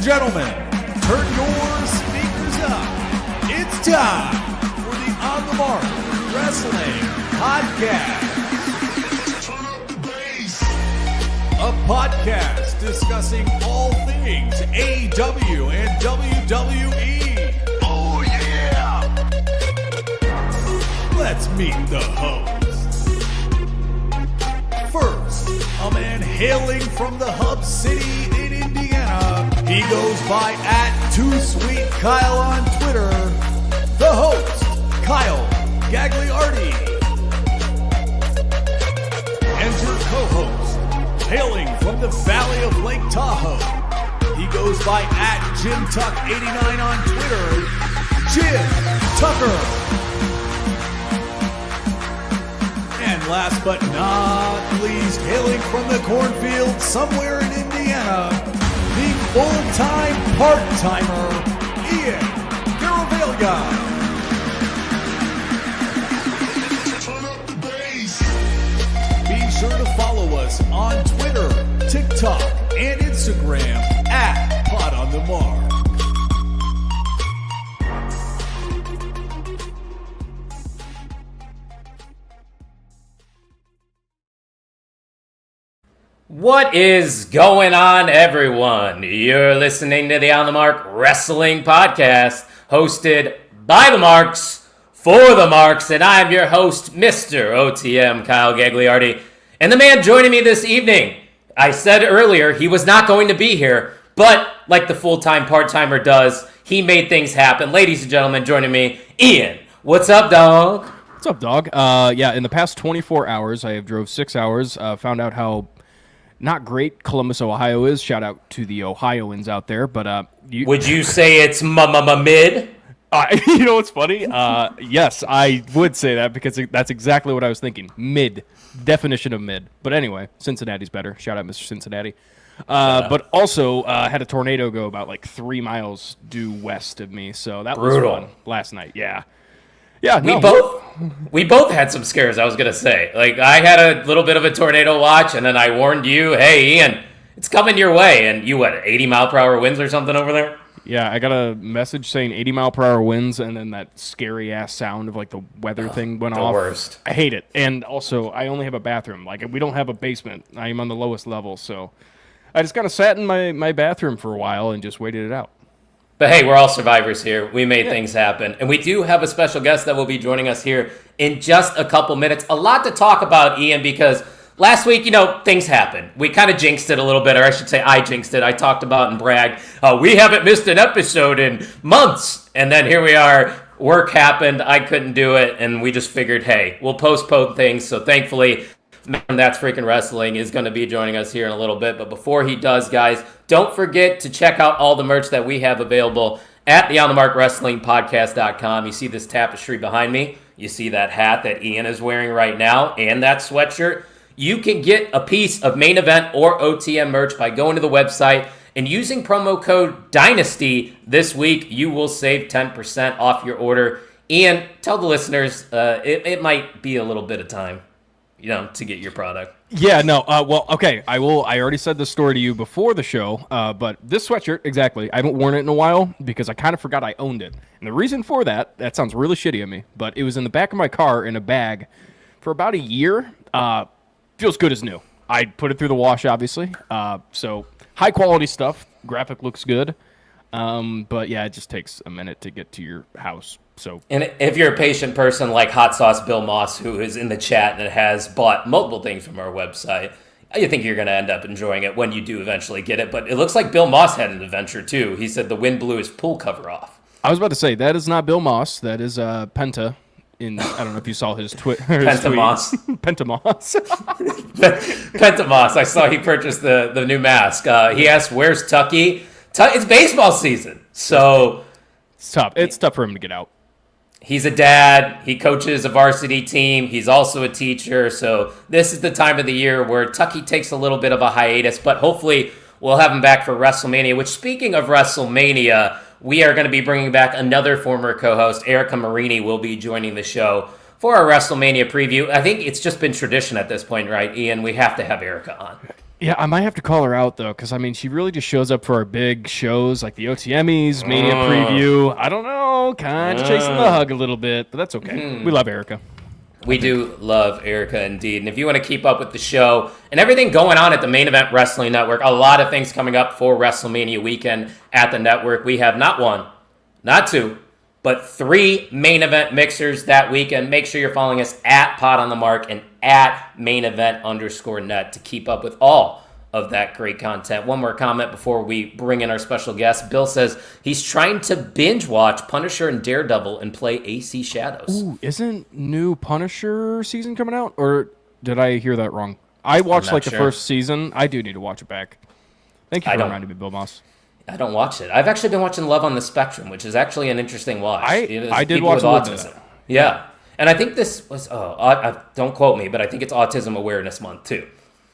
and gentlemen, turn your speakers up. It's time for the On the Mark Wrestling Podcast. A podcast discussing all things AEW and WWE. Oh yeah! Let's meet the hosts. First, a man hailing from the hub city in Indiana. He goes by @TooSweetKyle on Twitter. The host, Kyle Gagliardi. And your co-host, hailing from the valley of Lake Tahoe. He goes by @JimTuck89 on Twitter. Jim Tucker. And last but not least, hailing from the cornfield somewhere in Indiana, the full-time part-timer, Ian Garavaglia. Be sure to follow us on Twitter, TikTok, and Instagram @PodOnTheMark. What is going on, everyone? You're listening to the On the Mark Wrestling Podcast, hosted by the Marks, for the Marks, and I'm your host, Mr. OTM Kyle Gagliardi. And the man joining me this evening, I said earlier he was not going to be here, but like the full-time part-timer does, he made things happen. Ladies and gentlemen, joining me, Ian. What's up, dog? What's up, dog? In the past 24 hours, I have drove 6 hours, found out how not great Columbus, Ohio is. Shout out to the Ohioans out there. But would you say it's mid? You know what's funny? Yes, I would say that because that's exactly what I was thinking. Mid. Definition of mid. But anyway, Cincinnati's better. Shout out, Mr. Cincinnati. But also had a tornado go about like 3 miles due west of me. So that was fun last night. Yeah. Yeah, we both had some scares, I was going to say. Like, I had a little bit of a tornado watch, and then I warned you, hey, Ian, it's coming your way. And you, 80-mile-per-hour winds or something over there? Yeah, I got a message saying 80-mile-per-hour winds, and then that scary-ass sound of, like, the weather thing went off. The worst. I hate it. And also, I only have a bathroom. Like, we don't have a basement. I am on the lowest level, so I just kind of sat in my bathroom for a while and just waited it out. But hey, we're all survivors here. We made things happen. And we do have a special guest that will be joining us here in just a couple minutes. A lot to talk about, Ian, because last week, things happened. We kind of jinxed it a little bit, or I should say I jinxed it. I talked about and bragged, we haven't missed an episode in months. And then here we are. Work happened. I couldn't do it. And we just figured, hey, we'll postpone things. So thankfully, That's Freakin Wrestling is going to be joining us here in a little bit. But before he does, guys, don't forget to check out all the merch that we have available at the OnTheMarkWrestlingPodcast.com. You see this tapestry behind me. You see that hat that Ian is wearing right now and that sweatshirt. You can get a piece of main event or OTM merch by going to the website and using promo code DYNASTY this week. You will save 10% off your order. Ian, tell the listeners it might be a little bit of time, to get your product. Yeah, no, okay, I already said this story to you before the show, but this sweatshirt, exactly, I haven't worn it in a while because I kind of forgot I owned it. And the reason for that sounds really shitty of me, but it was in the back of my car in a bag for about a year. Feels good as new. I put it through the wash, obviously, so high quality stuff, graphic looks good, but yeah, it just takes a minute to get to your house. So, and if you're a patient person like Hot Sauce Bill Moss, who is in the chat and has bought multiple things from our website, I think you're going to end up enjoying it when you do eventually get it. But it looks like Bill Moss had an adventure, too. He said the wind blew his pool cover off. I was about to say, that is not Bill Moss. That is Penta. I don't know if you saw his Twitter. Pentamoss. Pentamoss. Pentamoss. I saw he purchased the new mask. He asked, where's Tucky? It's baseball season. So it's tough. It's tough for him to get out. He's a dad. He coaches a varsity team. He's also a teacher. So this is the time of the year where Tucky takes a little bit of a hiatus, but hopefully we'll have him back for Wrestlemania, which, speaking of Wrestlemania, we are going to be bringing back another former co-host. Erica Marini will be joining the show for our WrestleMania preview, I think it's just been tradition at this point, right, Ian? We have to have Erica on. Yeah, I might have to call her out, though, because, I mean, she really just shows up for our big shows, like the OTMs, Mania preview. I don't know, kind of chasing the hug a little bit, but that's okay. We love Erica. We do love Erica indeed. And if you want to keep up with the show and everything going on at the Main Event Wrestling Network, a lot of things coming up for WrestleMania weekend at the network. We have not one, not two, but 3 main event mixers that weekend. Make sure you're following us at Pod on the Mark and at mainevent_net to keep up with all of that great content. One more comment before we bring in our special guest. Bill says he's trying to binge watch Punisher and Daredevil and play AC Shadows. Ooh, isn't new Punisher season coming out? Or did I hear that wrong? I watched the first season. I do need to watch it back. Thank you for reminding me, Bill Moss. I don't watch it. I've actually been watching Love on the Spectrum, which is actually an interesting watch. I did watch autism. Yeah. And I think this was, don't quote me, but I think it's Autism Awareness Month too.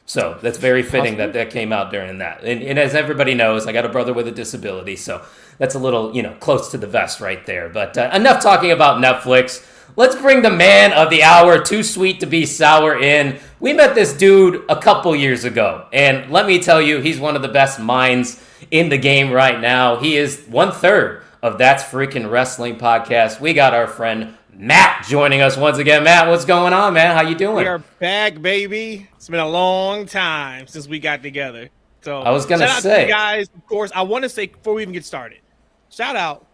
So that's very fitting that came out during that. And as everybody knows, I got a brother with a disability, so that's a little, close to the vest right there. But enough talking about Netflix. Let's bring the man of the hour, too sweet to be sour, in. We met this dude a couple years ago, and let me tell you, he's one of the best minds in the game right now. He is 1/3 of That's Freakin Wrestling Podcast. We got our friend Matt joining us once again. Matt, what's going on, man? How you doing? We are back, baby. It's been a long time since we got together. So I was gonna shout out say, to you guys, of course, I want to say before we even get started, shout out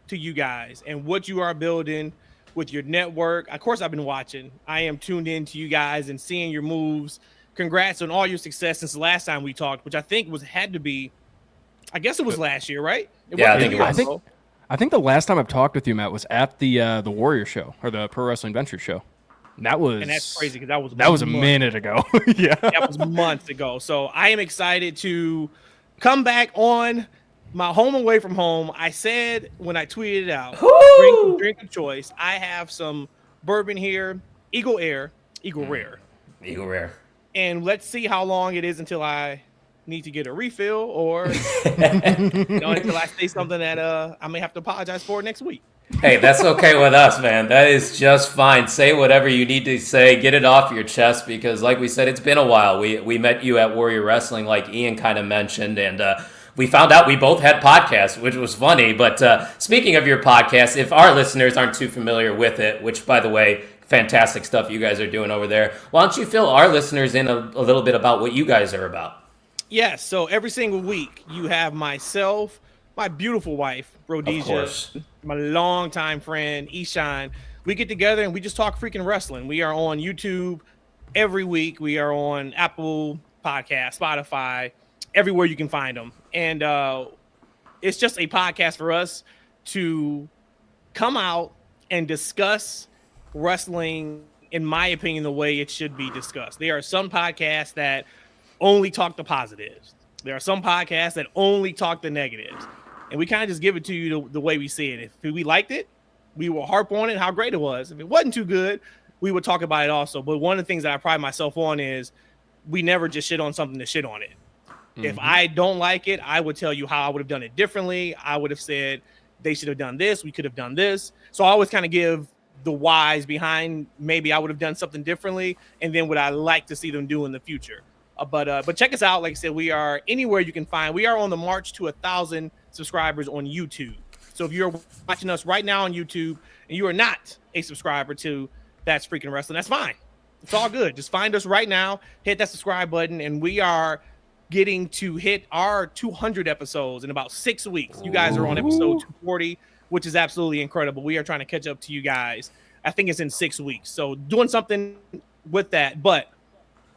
to you guys and what you are building with your network. Of course, I've been watching. I am tuned in to you guys and seeing your moves. Congrats on all your success since the last time we talked, which I think had to be, I guess it was last year, right? Yeah, I think it was. I think the last time I've talked with you, Matt, was at the Warrior show or the Pro Wrestling Ventures show. And that's crazy because that was a minute ago. Yeah, that was months ago. So I am excited to come back on my home away from home. I said when I tweeted it out, drink of choice. I have some bourbon here, Eagle Rare, and let's see how long it is until I need to get a refill or until I say something that I may have to apologize for next week. Hey, that's okay with us, man. That is just fine. Say whatever you need to say. Get it off your chest because, like we said, it's been a while. We met you at Warrior Wrestling, like Ian kind of mentioned, and we found out we both had podcasts, which was funny. But speaking of your podcast, if our listeners aren't too familiar with it, which, by the way, fantastic stuff you guys are doing over there, why don't you fill our listeners in a little bit about what you guys are about? Yes, so every single week you have myself, my beautiful wife, Rhodesia, my longtime friend, Ishan. We get together and we just talk freaking wrestling. We are on YouTube every week. We are on Apple Podcast, Spotify, everywhere you can find them. And it's just a podcast for us to come out and discuss wrestling, in my opinion, the way it should be discussed. There are some podcasts that only talk the positives. There are some podcasts that only talk the negatives. And we kind of just give it to you the way we see it. If we liked it, we will harp on it, how great it was. If it wasn't too good, we would talk about it also. But one of the things that I pride myself on is we never just shit on something to shit on it. Mm-hmm. If I don't like it, I would tell you how I would have done it differently. I would have said they should have done this. We could have done this. So I always kind of give the whys behind maybe I would have done something differently and then what I like to see them do in the future. But check us out. Like I said, we are anywhere you can find. We are on the march to 1,000 subscribers on YouTube. So if you're watching us right now on YouTube and you are not a subscriber to That's Freakin Wrestling, that's fine. It's all good. Just find us right now, hit that subscribe button, and we are getting to hit our 200 episodes in about 6 weeks. You guys are on episode 240, which is absolutely incredible. We are trying to catch up to you guys. I think it's in 6 weeks. So doing something with that. But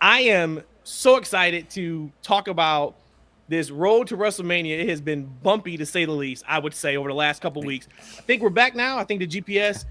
I am so excited to talk about this road to WrestleMania. It has been bumpy, to say the least, I would say, over the last couple of weeks. I think we're back now. I think the GPS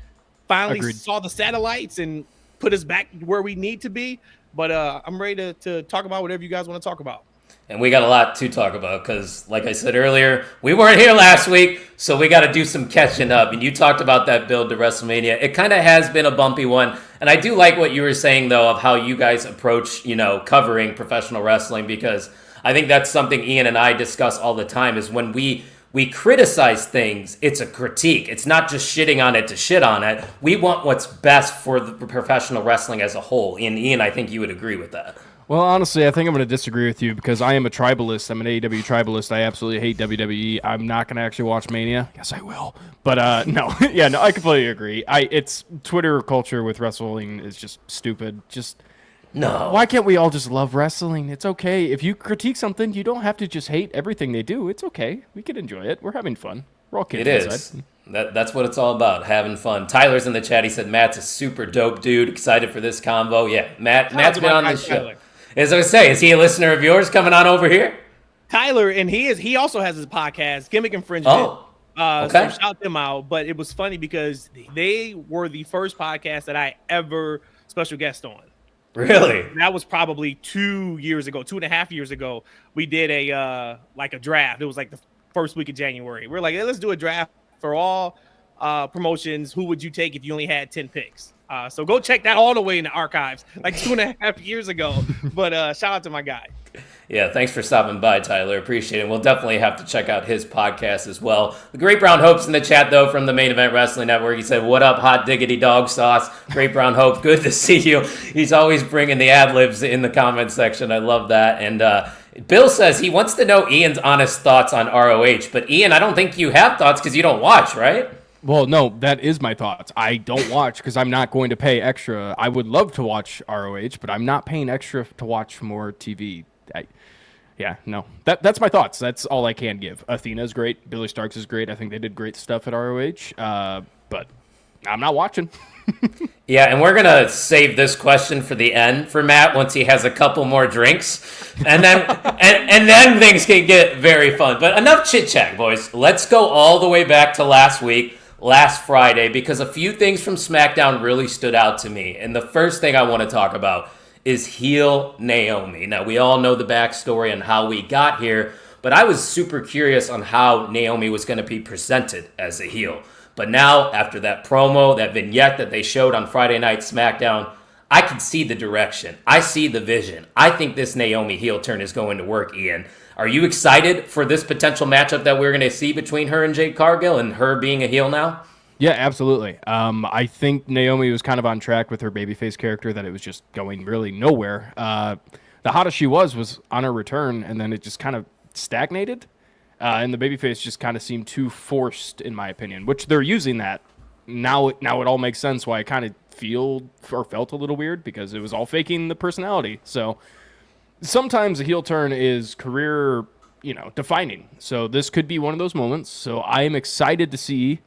finally saw the satellites and put us back where we need to be. But I'm ready to talk about whatever you guys want to talk about. And we got a lot to talk about because, like I said earlier, we weren't here last week, so we got to do some catching up. And you talked about that build to WrestleMania. It kind of has been a bumpy one. And I do like what you were saying, though, of how you guys approach, covering professional wrestling, because I think that's something Ian and I discuss all the time is when we we criticize things, it's a critique. It's not just shitting on it to shit on it. We want what's best for the professional wrestling as a whole. And Ian, I think you would agree with that. Well, honestly, I think I'm going to disagree with you because I am a tribalist. I'm an AEW tribalist. I absolutely hate WWE. I'm not going to actually watch Mania. Yes, I will. But no, yeah, no, I completely agree. It's Twitter culture with wrestling is just stupid. Just no. Why can't we all just love wrestling? It's okay. If you critique something, you don't have to just hate everything they do. It's okay. We can enjoy it. We're having fun. We're all kids. It is. That's what it's all about, having fun. Tyler's in the chat. He said Matt's a super dope dude. Excited for this combo. Yeah, Matt's been on this show. As I say, is he a listener of yours coming on over here? Tyler, and he also has his podcast, Gimmick Infringement. Oh, okay. So shout them out. But it was funny because they were the first podcast that I ever special guest on. Really? And that was probably 2 years ago, 2.5 years ago. We did a draft. It was like the first week of January. We're like, hey, let's do a draft for all promotions. Who would you take if you only had 10 picks? So go check that all the way in the archives, like 2.5 years ago. But shout out to my guy. Yeah, thanks for stopping by, Tyler. Appreciate it. We'll definitely have to check out his podcast as well. The Great Brown Hope's in the chat, though, from the Main Event Wrestling Network. He said, what up, hot diggity dog sauce? Great Brown Hope, good to see you. He's always bringing the ad-libs in the comment section. I love that. And Bill says he wants to know Ian's honest thoughts on ROH. But, Ian, I don't think you have thoughts because you don't watch, right? Well, no, that is my thoughts. I don't watch because I'm not going to pay extra. I would love to watch ROH, but I'm not paying extra to watch more TV. That's my thoughts. That's all I can give. Athena's great. Billy Starks is great. I think they did great stuff at ROH, but I'm not watching. Yeah, and we're going to save this question for the end for Matt once he has a couple more drinks. And then and then things can get very fun. But enough chit-chat, boys. Let's go all the way back to last Friday, because a few things from SmackDown really stood out to me. And the first thing I want to talk about is heel Naomi. Now, we all know the backstory and how we got here, but I was super curious on how Naomi was going to be presented as a heel. But now, after that promo, that vignette that they showed on Friday Night SmackDown, I can see the direction. I see the vision. I think this Naomi heel turn is going to work, Ian. Are you excited for this potential matchup that we're going to see between her and Jade Cargill and her being a heel now? Yeah, absolutely. I think Naomi was kind of on track with her babyface character, that it was just going really nowhere. The hottest she was on her return, and then it just kind of stagnated. And the babyface just kind of seemed too forced, in my opinion, which they're using that. Now it all makes sense why I kind of felt a little weird, because it was all faking the personality. So sometimes a heel turn is career, defining. So this could be one of those moments. So I am excited to see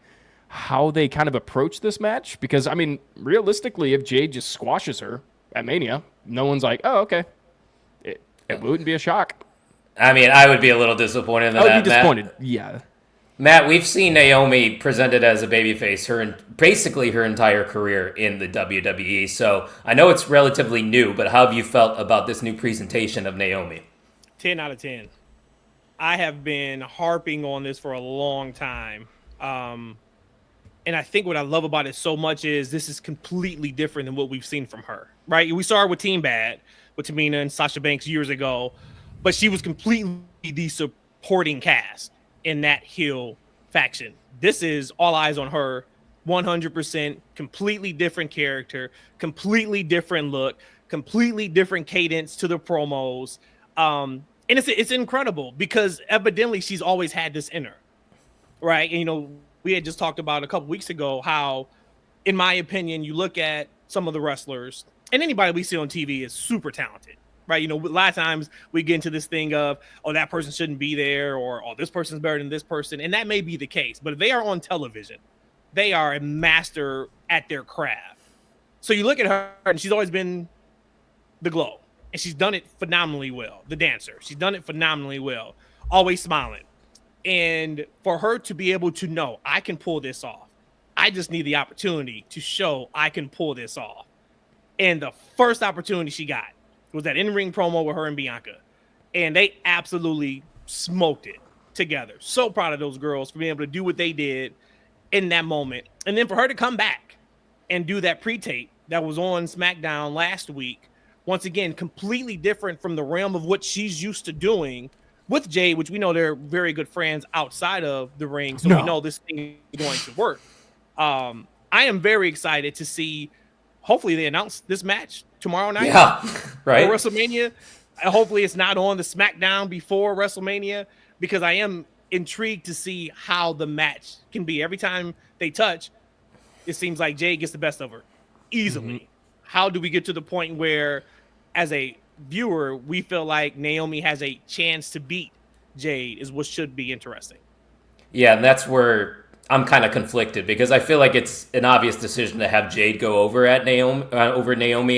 how they kind of approach this match, because, I mean, realistically, if Jade just squashes her at Mania, no one's like, oh, okay. It wouldn't be a shock. I mean, I would be a little disappointed in that. I would be disappointed, yeah. Matt, we've seen Naomi presented as a babyface basically her entire career in the WWE, so I know it's relatively new, but how have you felt about this new presentation of Naomi? 10 out of 10. I have been harping on this for a long time. And I think what I love about it so much is this is completely different than what we've seen from her, right? We saw her with Team Bad, with Tamina and Sasha Banks years ago, but she was completely the supporting cast in that heel faction. This is all eyes on her, 100%, completely different character, completely different look, completely different cadence to the promos. And it's incredible because evidently she's always had this in her, right? And, we had just talked about a couple weeks ago how, in my opinion, you look at some of the wrestlers, and anybody we see on TV is super talented, right? A lot of times we get into this thing of, oh, that person shouldn't be there, or, oh, this person's better than this person, and that may be the case. But if they are on television, they are a master at their craft. So you look at her, and she's always been the glow, and she's done it phenomenally well. The dancer, she's done it phenomenally well, always smiling. And for her to be able to know, I can pull this off. I just need the opportunity to show I can pull this off. And the first opportunity she got was that in-ring promo with her and Bianca. And they absolutely smoked it together. So proud of those girls for being able to do what they did in that moment. And then for her to come back and do that pre-tape that was on SmackDown last week, once again, completely different from the realm of what she's used to doing. with Jade, which we know they're very good friends outside of the ring. So we know this thing is going to work. I am very excited to see. Hopefully they announce this match tomorrow night. Yeah, right. For WrestleMania. Hopefully it's not on the Smackdown before WrestleMania, because I am intrigued to see how the match can be. Every time they touch, it seems like Jade gets the best of her easily. Mm-hmm. How do we get to the point where, as a viewer, we feel like Naomi has a chance to beat Jade is what should be interesting. Yeah, and that's where I'm kind of conflicted, because I feel like it's an obvious decision to have Jade go over at Naomi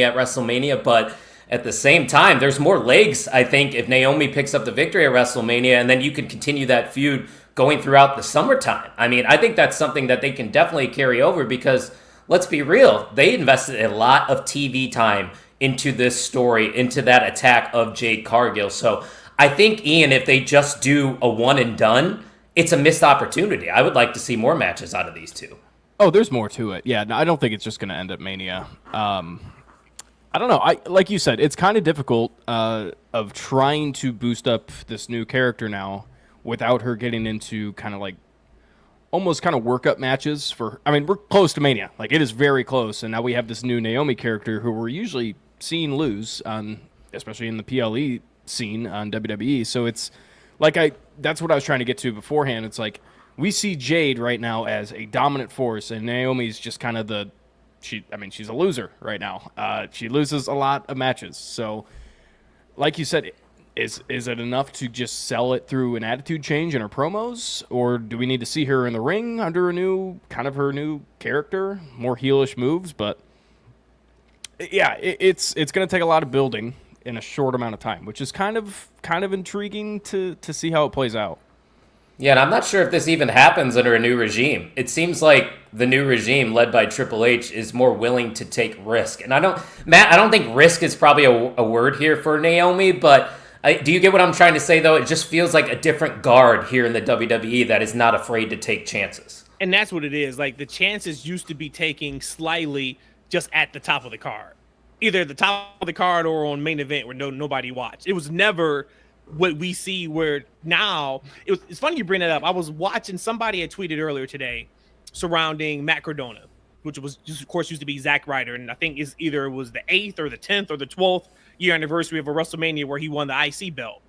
at WrestleMania, but at the same time, there's more legs, I think, if Naomi picks up the victory at WrestleMania, and then you can continue that feud going throughout the summertime. I mean, I think that's something that they can definitely carry over, because let's be real, they invested a lot of TV time into this story, into that attack of Jade Cargill. So I think, Ian, if they just do a one and done, it's a missed opportunity. I would like to see more matches out of these two. Oh, there's more to it. Yeah, no, I don't think it's just going to end at Mania. I don't know. Like you said, it's kind of difficult of trying to boost up this new character now without her getting into kind of like almost kind of workup matches for. I mean, we're close to Mania. Like, it is very close, and now we have this new Naomi character who we're usually seeing lose on, especially in the PLE scene on WWE. So it's like that's what I was trying to get to beforehand. It's like we see Jade right now as a dominant force, and Naomi's just kind of she's a loser right now. She loses a lot of matches. So, like you said, is it enough to just sell it through an attitude change in her promos, or do we need to see her in the ring under her new character, more heelish moves? But yeah, it's going to take a lot of building in a short amount of time, which is kind of intriguing to see how it plays out. Yeah, and I'm not sure if this even happens under a new regime. It seems like the new regime, led by Triple H, is more willing to take risk. And I don't think risk is probably a word here for Naomi, but do you get what I'm trying to say, though? It just feels like a different guard here in the WWE that is not afraid to take chances. And that's what it is. Like, the chances used to be taking slightly just at the top of the card. Either the top of the card or on main event where nobody watched. It was never what we see where now it's funny you bring that up. I was watching, somebody had tweeted earlier today surrounding Matt Cardona, which was just, of course, used to be Zack Ryder, and I think it was the 8th or the 10th or the 12th year anniversary of a WrestleMania where he won the IC belt.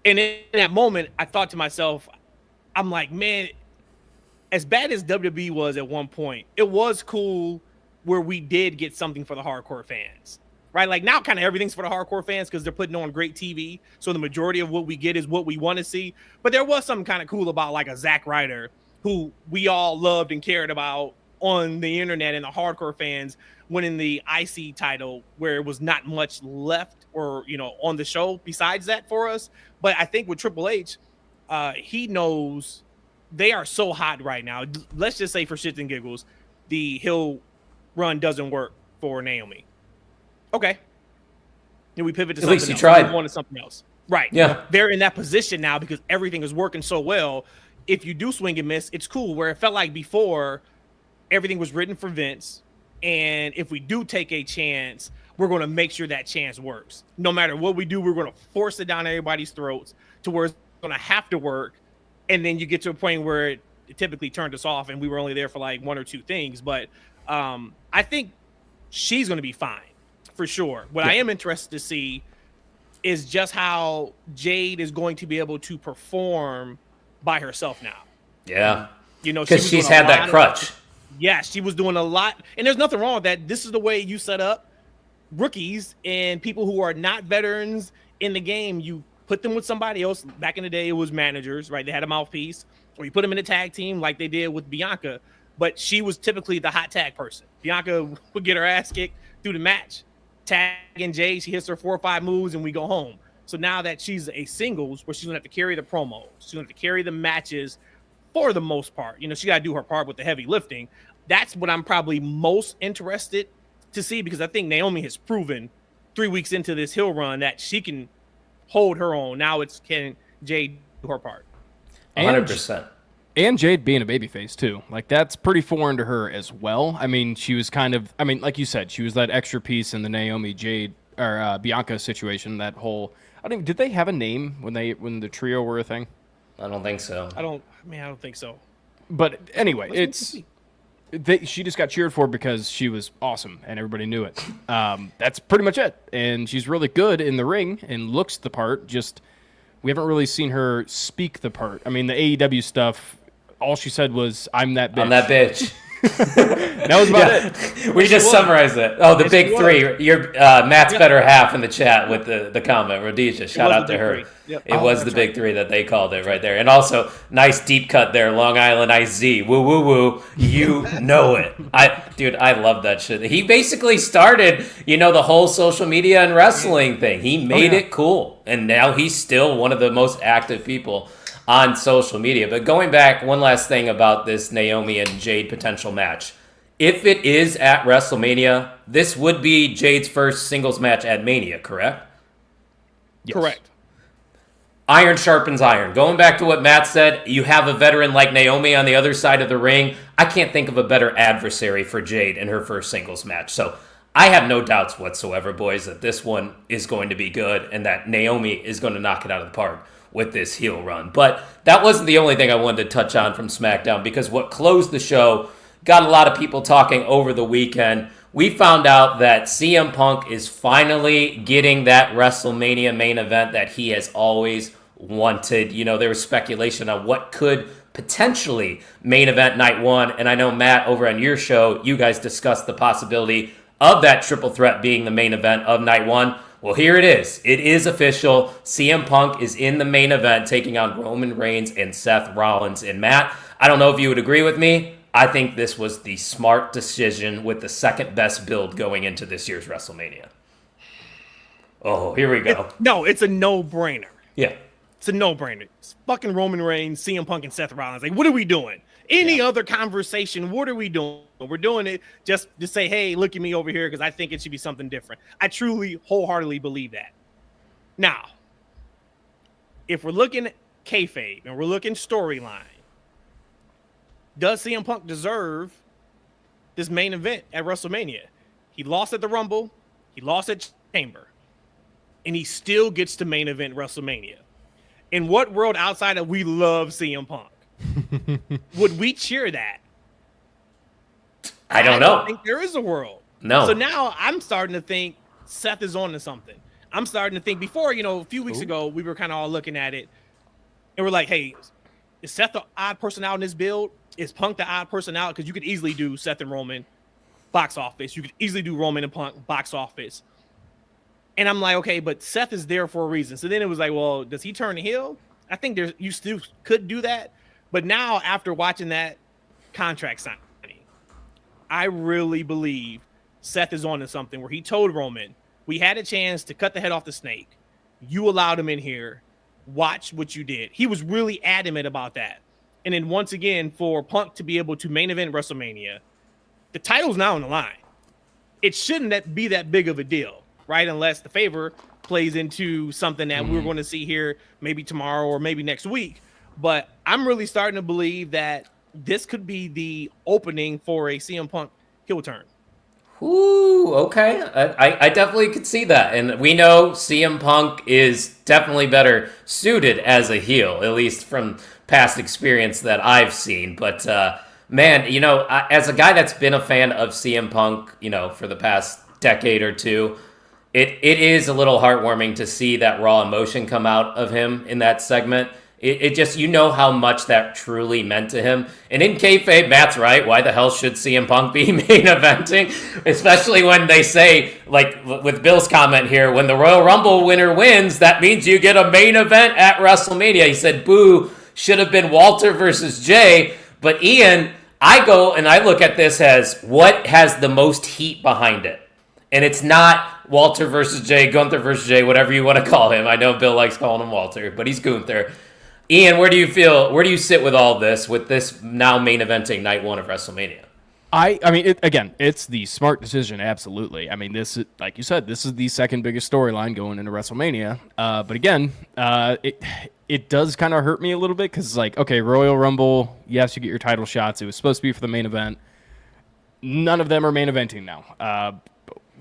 And in that moment, I thought to myself, I'm like, man, as bad as WWE was at one point, it was cool where we did get something for the hardcore fans. Right, like now kind of everything's for the hardcore fans because they're putting on great TV. So the majority of what we get is what we want to see. But there was something kind of cool about like a Zack Ryder who we all loved and cared about on the internet, and the hardcore fans winning the IC title where it was not much left or, on the show besides that for us. But I think with Triple H, he knows they are so hot right now. Let's just say for shits and giggles, the heel run doesn't work for Naomi. Okay. Then we pivot to something else. At least you tried. We wanted something else. Right. Yeah. They're in that position now because everything is working so well. If you do swing and miss, it's cool. Where it felt like before, everything was written for Vince. And if we do take a chance, we're going to make sure that chance works. No matter what we do, we're going to force it down everybody's throats to where it's going to have to work. And then you get to a point where it typically turned us off and we were only there for like one or two things. But I think she's going to be fine. For sure. What I am interested to see is just how Jade is going to be able to perform by herself now. Yeah. Because she's had that crutch. Yes, she was doing a lot. And there's nothing wrong with that. This is the way you set up rookies and people who are not veterans in the game. You put them with somebody else. Back in the day, it was managers, right? They had a mouthpiece. Or you put them in a tag team like they did with Bianca. But she was typically the hot tag person. Bianca would get her ass kicked through the match. Tagging Jade, she hits her 4 or 5 moves and we go home. So now that she's a singles where she's gonna have to carry the promos, she's gonna have to carry the matches for the most part. She gotta do her part with the heavy lifting. That's what I'm probably most interested to see, because I think Naomi has proven 3 weeks into this hill run that she can hold her own. Now it's can Jade do her part. 100%. And Jade being a babyface, too. Like, that's pretty foreign to her as well. I mean, she was like you said, she was that extra piece in the Naomi-Jade Bianca situation. That whole did they have a name when the trio were a thing? I don't think so. I don't think so. But anyway, she just got cheered for because she was awesome and everybody knew it. That's pretty much it. And she's really good in the ring and looks the part. Just we haven't really seen her speak the part. I mean, the AEW stuff, all she said was, "I'm that bitch." I'm that bitch. That was about it. We just summarized it. Oh, the big three. Your Matt's better half in the chat with the comment. Rhodesia, shout out to her. Yep. It was the big three that they called it right there. And also, nice deep cut there, Long Island IZ. Woo, woo, woo. You know it. I love that shit. He basically started, the whole social media and wrestling thing. He made it cool. And now he's still one of the most active people on social media. But going back, one last thing about this Naomi and Jade potential match. If it is at WrestleMania, this would be Jade's first singles match at Mania, correct? Yes. Correct. Iron sharpens iron. Going back to what Matt said, you have a veteran like Naomi on the other side of the ring. I can't think of a better adversary for Jade in her first singles match. So I have no doubts whatsoever, boys, that this one is going to be good and that Naomi is going to knock it out of the park with this heel run. But that wasn't the only thing I wanted to touch on from SmackDown, because what closed the show, got a lot of people talking over the weekend. We found out that CM Punk is finally getting that WrestleMania main event that he has always wanted. There was speculation on what could potentially main event night one. And I know, Matt, over on your show, you guys discussed the possibility of that triple threat being the main event of night one. Well, here it is. It is official. CM Punk is in the main event, taking on Roman Reigns and Seth Rollins. And Matt, I don't know if you would agree with me. I think this was the smart decision with the second best build going into this year's WrestleMania. Oh, here we go. It's a no-brainer. Yeah. It's a no-brainer. It's fucking Roman Reigns, CM Punk, and Seth Rollins. Like, what are we doing? Any other conversation, what are we doing? We're doing it just to say, hey, look at me over here, because I think it should be something different. I truly, wholeheartedly believe that. Now, if we're looking at kayfabe and we're looking storyline, does CM Punk deserve this main event at WrestleMania? He lost at the Rumble, he lost at Chamber, and he still gets to main event WrestleMania. In what world outside of we love CM Punk would we cheer that? I don't know. I think there is a world. No. So now I'm starting to think Seth is on to something. I'm starting to think before, a few weeks ago, we were kind of all looking at it and we're like, hey, is Seth the odd person out in this build? Is Punk the odd person out? Because you could easily do Seth and Roman box office. You could easily do Roman and Punk box office. And I'm like, okay, but Seth is there for a reason. So then it was like, well, does he turn heel? I think you still could do that. But now, after watching that contract signing, I really believe Seth is on to something where he told Roman, we had a chance to cut the head off the snake. You allowed him in here. Watch what you did. He was really adamant about that. And then once again, for Punk to be able to main event WrestleMania, the title's now on the line. It shouldn't be that big of a deal, right? Unless the favor plays into something that we're going to see here maybe tomorrow or maybe next week. But I'm really starting to believe that this could be the opening for a CM Punk heel turn. Ooh, okay. I definitely could see that. And we know CM Punk is definitely better suited as a heel, at least from past experience that I've seen. But, man, as a guy that's been a fan of CM Punk, for the past decade or two, it is a little heartwarming to see that raw emotion come out of him in that segment. It just, how much that truly meant to him. And in kayfabe, Matt's right. Why the hell should CM Punk be main eventing? Especially when they say, like with Bill's comment here, when the Royal Rumble winner wins, that means you get a main event at WrestleMania. He said, boo, should have been Walter versus Jay. But Ian, I go and I look at this as what has the most heat behind it. And it's not Walter versus Jay, Gunther versus Jay, whatever you want to call him. I know Bill likes calling him Walter, but he's Gunther. Ian, where do you sit with all this, with this now main eventing night one of WrestleMania? I mean, it's the smart decision, absolutely. I mean, this is, like you said, this is the second biggest storyline going into WrestleMania. But again, it does kind of hurt me a little bit because, like, okay, Royal Rumble, yes, you get your title shots. It was supposed to be for the main event. None of them are main eventing now.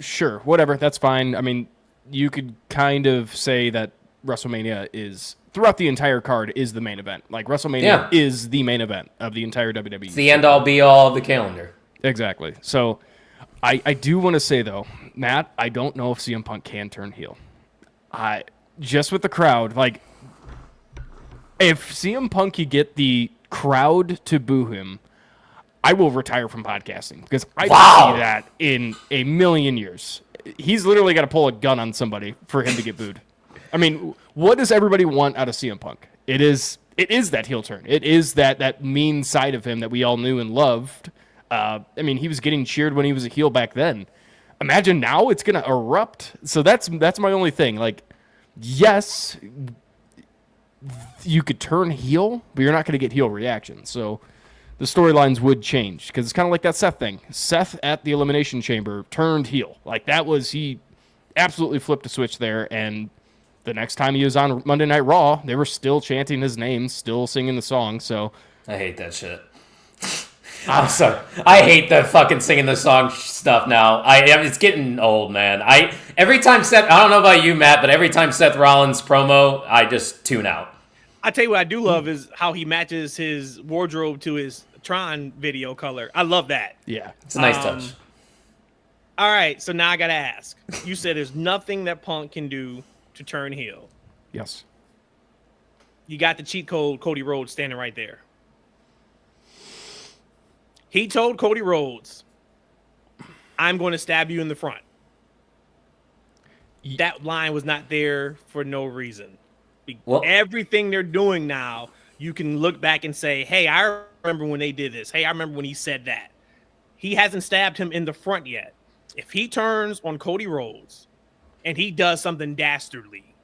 Sure, whatever, that's fine. I mean, you could kind of say that WrestleMania is, throughout the entire card, is the main event. Like, WrestleMania is the main event of the entire WWE. It's the end-all, be-all of the calendar. Exactly. So, I do want to say, though, Matt, I don't know if CM Punk can turn heel. Just with the crowd, like, if CM Punk could get the crowd to boo him, I will retire from podcasting because I don't see that in a million years. He's literally got to pull a gun on somebody for him to get booed. I mean, what does everybody want out of CM Punk? It is that heel turn. It is that mean side of him that we all knew and loved. I mean, he was getting cheered when he was a heel back then. Imagine now it's going to erupt. So that's my only thing. Like, yes, you could turn heel, but you're not going to get heel reaction. So the storylines would change because it's kind of like that Seth thing. Seth at the Elimination Chamber turned heel. Like, he absolutely flipped a switch there. And the next time he was on Monday Night Raw, they were still chanting his name, still singing the song. So I hate that shit. I'm sorry. I hate the fucking singing the song stuff now. It's getting old, man. Every time Seth, I don't know about you, Matt, but every time Seth Rollins promo, I just tune out. I tell you what I do love is how he matches his wardrobe to his Tron video color. I love that. yeah, It's a nice touch. All right, so now I gotta ask. You said there's nothing that Punk can do to turn heel. yes. You got the cheat code, Cody Rhodes, standing right there. He told Cody Rhodes, I'm going to stab you in the front. That line was not there for no reason. Well, Everything they're doing now, you can look back and say, hey, I remember when they did this. Hey, I remember when he said that. He hasn't stabbed him in the front yet. If he turns on Cody Rhodes and he does something dastardly,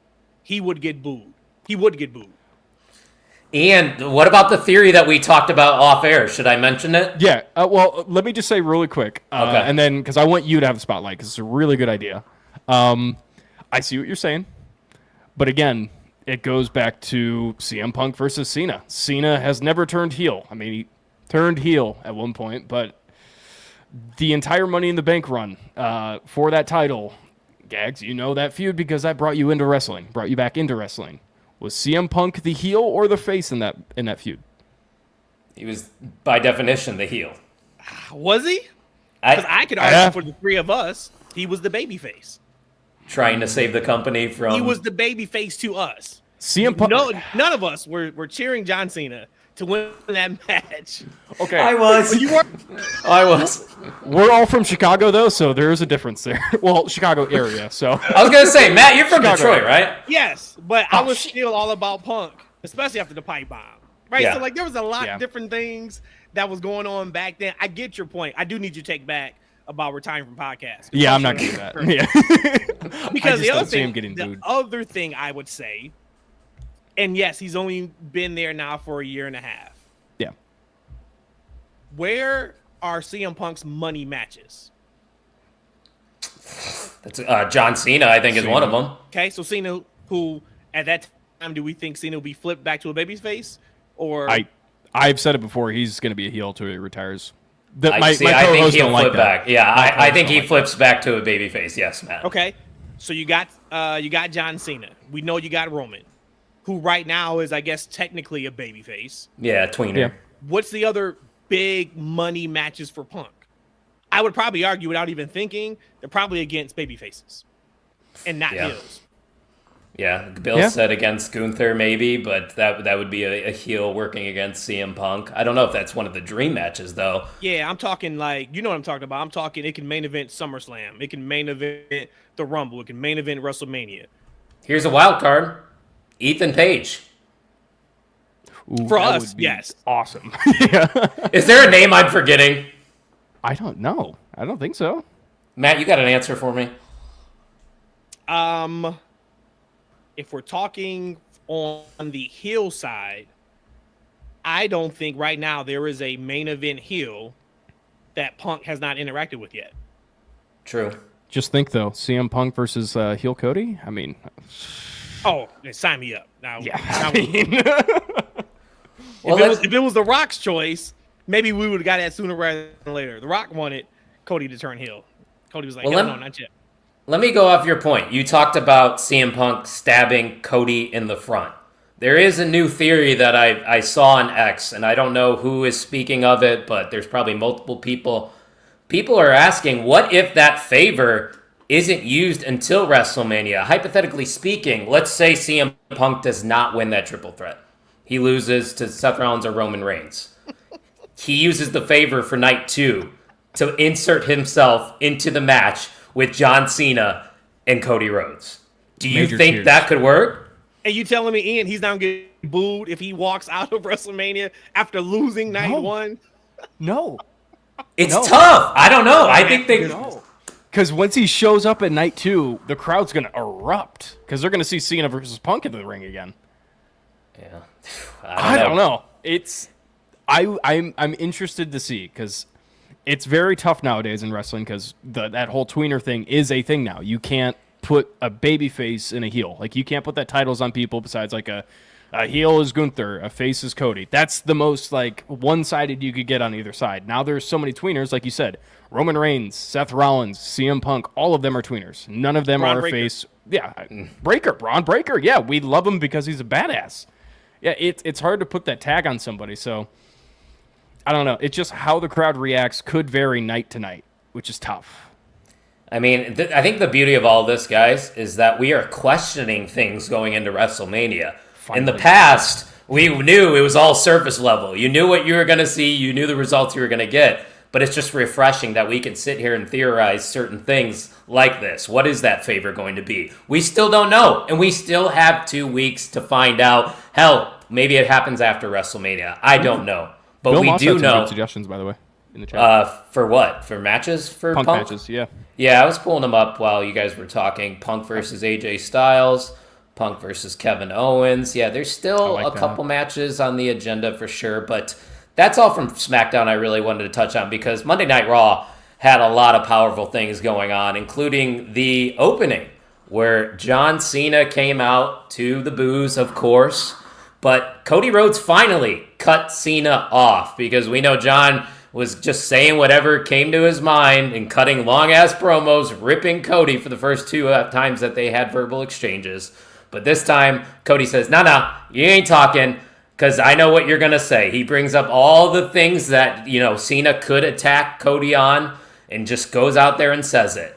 he would get booed. He would get booed. Ian, what about the theory that we talked about off air? Should I mention it? Yeah. Well, let me just say really quick, Okay. and then because I want you to have the spotlight because it's a really good idea. I see what you're saying, but again, it goes back to CM Punk versus Cena. Cena has never turned heel. I mean, he turned heel at one point, but the entire Money in the Bank run for that title, Gags, you know that feud because I brought you back into wrestling. Was CM Punk the heel or the face in that feud? He was, by definition, the heel. Was he? Because I could argue for the three of us, he was the babyface. Trying to save the company from... He was the babyface to us. CM Punk. No, none of us were cheering John Cena to win that match. Okay. I was. You were. I was. We're all from Chicago, though, so there is a difference there. Well, Chicago area, so. I was going to say, Matt, you're from Chicago. Detroit, right? Yes, but I was still all about Punk, especially after the pipe bomb. Right? Yeah. So, like, there was a lot of different things that was going on back then. I get your point. I do need you to take back about retiring from podcasts. Yeah, I'm not going to do that. Yeah. Because the other thing I would say, and yes, he's only been there now for a year and a half. Yeah. Where are CM Punk's money matches? That's John Cena, I think, is one of them. Okay, so Cena, who at that time, do we think Cena will be flipped back to a babyface? Or I've said it before, he's going to be a heel till he retires. I think he'll flip back. Yeah, I think he flips back to a babyface. Yes, Matt. Okay, so you got John Cena. We know you got Roman, who right now is, I guess, technically a babyface. Yeah, tweener. Yeah. What's the other big money matches for Punk? I would probably argue, without even thinking, they're probably against babyfaces and not heels. Yeah, Bill said against Gunther maybe, but that would be a heel working against CM Punk. I don't know if that's one of the dream matches, though. Yeah, I'm talking like, you know what I'm talking about. I'm talking it can main event SummerSlam. It can main event the Rumble. It can main event WrestleMania. Here's a wild card. Ethan Page. Ooh, for us, yes. Awesome. Yeah. Is there a name I'm forgetting? I don't know. I don't think so. Matt, you got an answer for me? If we're talking on the heel side, I don't think right now there is a main event heel that Punk has not interacted with yet. True. Just think, though, CM Punk versus heel Cody? I mean... Oh, sign me up. Now, yeah. If it was The Rock's choice, maybe we would have got that sooner rather than later. The Rock wanted Cody to turn heel. Cody was like, no, not yet. let me go off your point. You talked about CM Punk stabbing Cody in the front. There is a new theory that I saw on X, and I don't know who is speaking of it, but there's probably multiple people. People are asking, what if that favor isn't used until WrestleMania? Hypothetically speaking, let's say CM Punk does not win that triple threat. He loses to Seth Rollins or Roman Reigns. He uses the favor for night 2 to insert himself into the match with John Cena and Cody Rhodes. Do you think cheers. that could work? And you telling me, Ian, he's not getting booed if he walks out of WrestleMania after losing night 1? No. It's tough. I don't know. I think they... Because once he shows up at night 2, the crowd's going to erupt. Because they're going to see Cena versus Punk in the ring again. Yeah. I don't know. I'm interested to see, because it's very tough nowadays in wrestling, because that whole tweener thing is a thing now. You can't put a baby face in a heel. Like, you can't put that titles on people besides like a heel is Gunther, a face is Cody. That's the most like one-sided you could get on either side. Now there's so many tweeners, like you said. Roman Reigns, Seth Rollins, CM Punk, all of them are tweeners. None of them Braun are Breaker. a face. Yeah, Braun Breaker. Yeah, we love him because he's a badass. Yeah, it's hard to put that tag on somebody, so I don't know. It's just how the crowd reacts could vary night to night, which is tough. I mean, I think the beauty of all this, guys, is that we are questioning things going into WrestleMania. Finally. In the past, we knew it was all surface level. You knew what you were going to see. You knew the results you were going to get. But it's just refreshing that we can sit here and theorize certain things like this. What is that favor going to be? We still don't know. And we still have 2 weeks to find out. Hell, maybe it happens after WrestleMania. I don't know. But Bill we Moss do had some know. good suggestions, by the way, in the chat. For what? For matches? For Punk Punk? matches, yeah. Yeah, I was pulling them up while you guys were talking. Punk versus AJ Styles, Punk versus Kevin Owens. Yeah, there's still a couple matches on the agenda for sure, but that's all from SmackDown I really wanted to touch on, because Monday Night Raw had a lot of powerful things going on, including the opening where John Cena came out to the boos, of course, but Cody Rhodes finally cut Cena off, because we know John was just saying whatever came to his mind and cutting long-ass promos, ripping Cody for the first 2 times that they had verbal exchanges. But this time, Cody says, no, you ain't talking, because I know what you're going to say. He brings up all the things that, Cena could attack Cody on, and just goes out there and says it.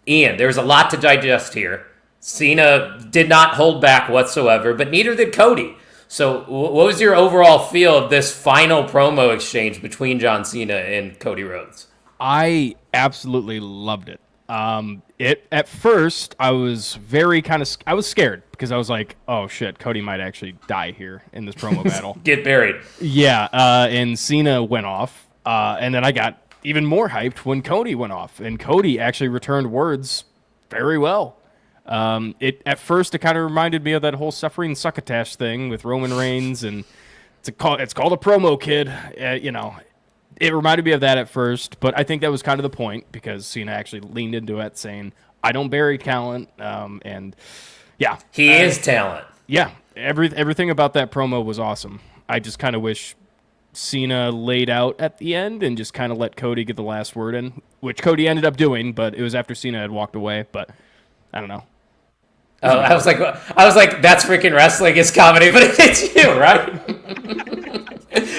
Ian, there's a lot to digest here. Cena did not hold back whatsoever, but neither did Cody. So what was your overall feel of this final promo exchange between John Cena and Cody Rhodes? I absolutely loved it. At first, I was I was scared, because I was like, oh shit, Cody might actually die here in this promo battle. Get buried. Yeah, and Cena went off, and then I got even more hyped when Cody went off, and Cody actually returned words very well. At first, it kind of reminded me of that whole suffering succotash thing with Roman Reigns, and it's called a promo, kid. It reminded me of that at first, but I think that was kind of the point, because Cena actually leaned into it, saying, "I don't bury talent," and yeah, he is talent. Yeah, everything about that promo was awesome. I just kind of wish Cena laid out at the end and just kind of let Cody get the last word in, which Cody ended up doing, but it was after Cena had walked away. But I don't know. I was like, that's freaking wrestling is comedy, but it's you, right?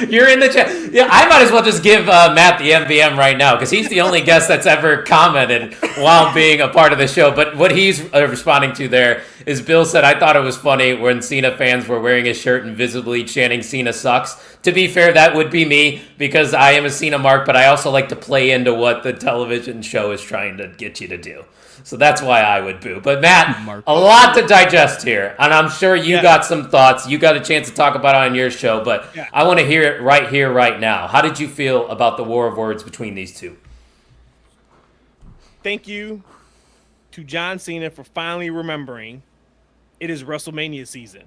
You're in the chat. Yeah, I might as well just give Matt the MVM right now, because he's the only guest that's ever commented while being a part of the show. But what he's responding to there is Bill said, I thought it was funny when Cena fans were wearing his shirt and visibly chanting Cena sucks. To be fair, that would be me, because I am a Cena mark, but I also like to play into what the television show is trying to get you to do. So that's why I would boo. But Matt, a lot to digest here, and I'm sure you got some thoughts. You got a chance to talk about it on your show, but I want to hear it right here, right now. How did you feel about the war of words between these two? Thank you to John Cena for finally remembering it is WrestleMania season,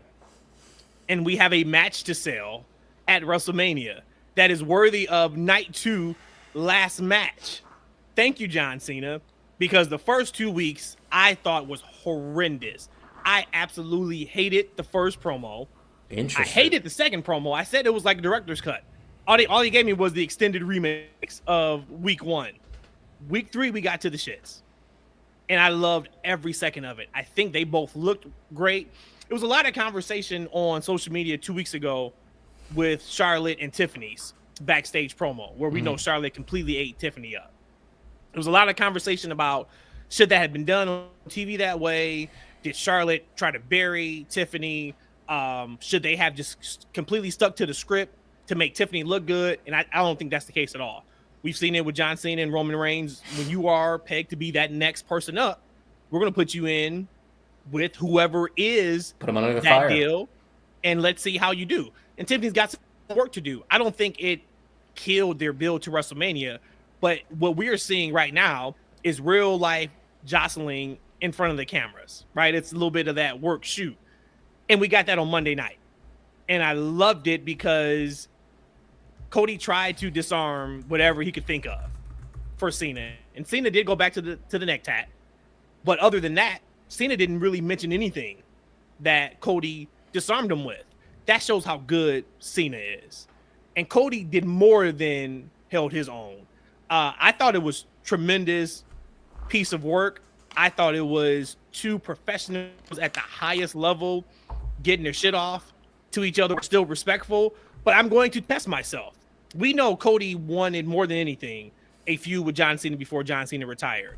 and we have a match to sell at WrestleMania that is worthy of night 2, last match. Thank you, John Cena. Because the first 2 weeks I thought was horrendous. I absolutely hated the first promo. Interesting. I hated the second promo. I said it was like a director's cut. All he gave me was the extended remix of week 1. Week 3, we got to the shits. And I loved every second of it. I think they both looked great. It was a lot of conversation on social media 2 weeks ago with Charlotte and Tiffany's backstage promo, where we know Charlotte completely ate Tiffany up. There was a lot of conversation about should that have been done on TV that way? Did Charlotte try to bury Tiffany? Should they have just completely stuck to the script to make Tiffany look good? And I don't think that's the case at all. We've seen it with John Cena and Roman Reigns. When you are pegged to be that next person up, we're going to put you in with whoever is put them under the that fire deal, and let's see how you do. And Tiffany's got some work to do. I don't think it killed their build to WrestleMania, but what we are seeing right now is real life jostling in front of the cameras, right? It's a little bit of that work shoot. And we got that on Monday night. And I loved it because Cody tried to disarm whatever he could think of for Cena. And Cena did go back to the neck tat. But other than that, Cena didn't really mention anything that Cody disarmed him with. That shows how good Cena is. And Cody did more than held his own. I thought it was tremendous piece of work. I thought it was two professionals at the highest level getting their shit off to each other, still respectful. But I'm going to test myself. We know Cody wanted more than anything a feud with John Cena before John Cena retired.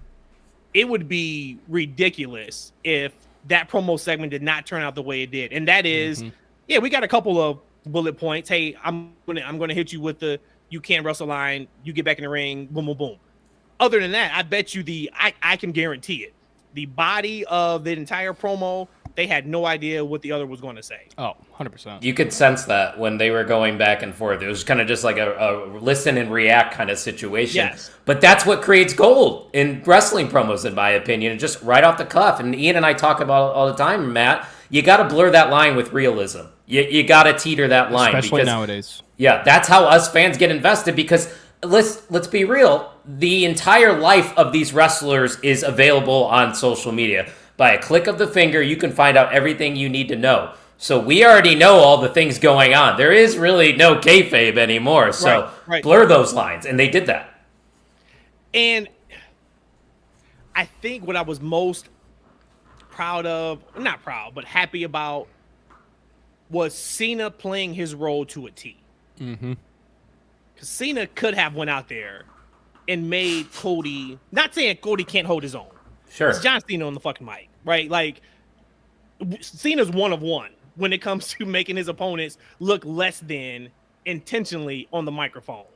It would be ridiculous if that promo segment did not turn out the way it did. And that is, yeah, we got a couple of bullet points. Hey, I'm gonna hit you with the you can't wrestle line. You get back in the ring. Boom, boom, boom. Other than that, I bet you I can guarantee it. The body of the entire promo, they had no idea what the other was going to say. Oh, 100%. You could sense that when they were going back and forth. It was kind of just like a listen and react kind of situation. Yes. But that's what creates gold in wrestling promos, in my opinion. Just right off the cuff. And Ian and I talk about it all the time, Matt. You got to blur that line with realism. You got to teeter that line. Especially nowadays. Yeah, that's how us fans get invested because let's be real. The entire life of these wrestlers is available on social media. By a click of the finger, you can find out everything you need to know. So we already know all the things going on. There is really no kayfabe anymore. So right. Blur those lines, and they did that. And I think what I was most proud of, not proud, but happy about, was Cena playing his role to a T. Mm-hmm. Because Cena could have went out there and made Cody, not saying Cody can't hold his own. Sure. It's John Cena on the fucking mic, right? Like, Cena's one of one when it comes to making his opponents look less than intentionally on the microphone.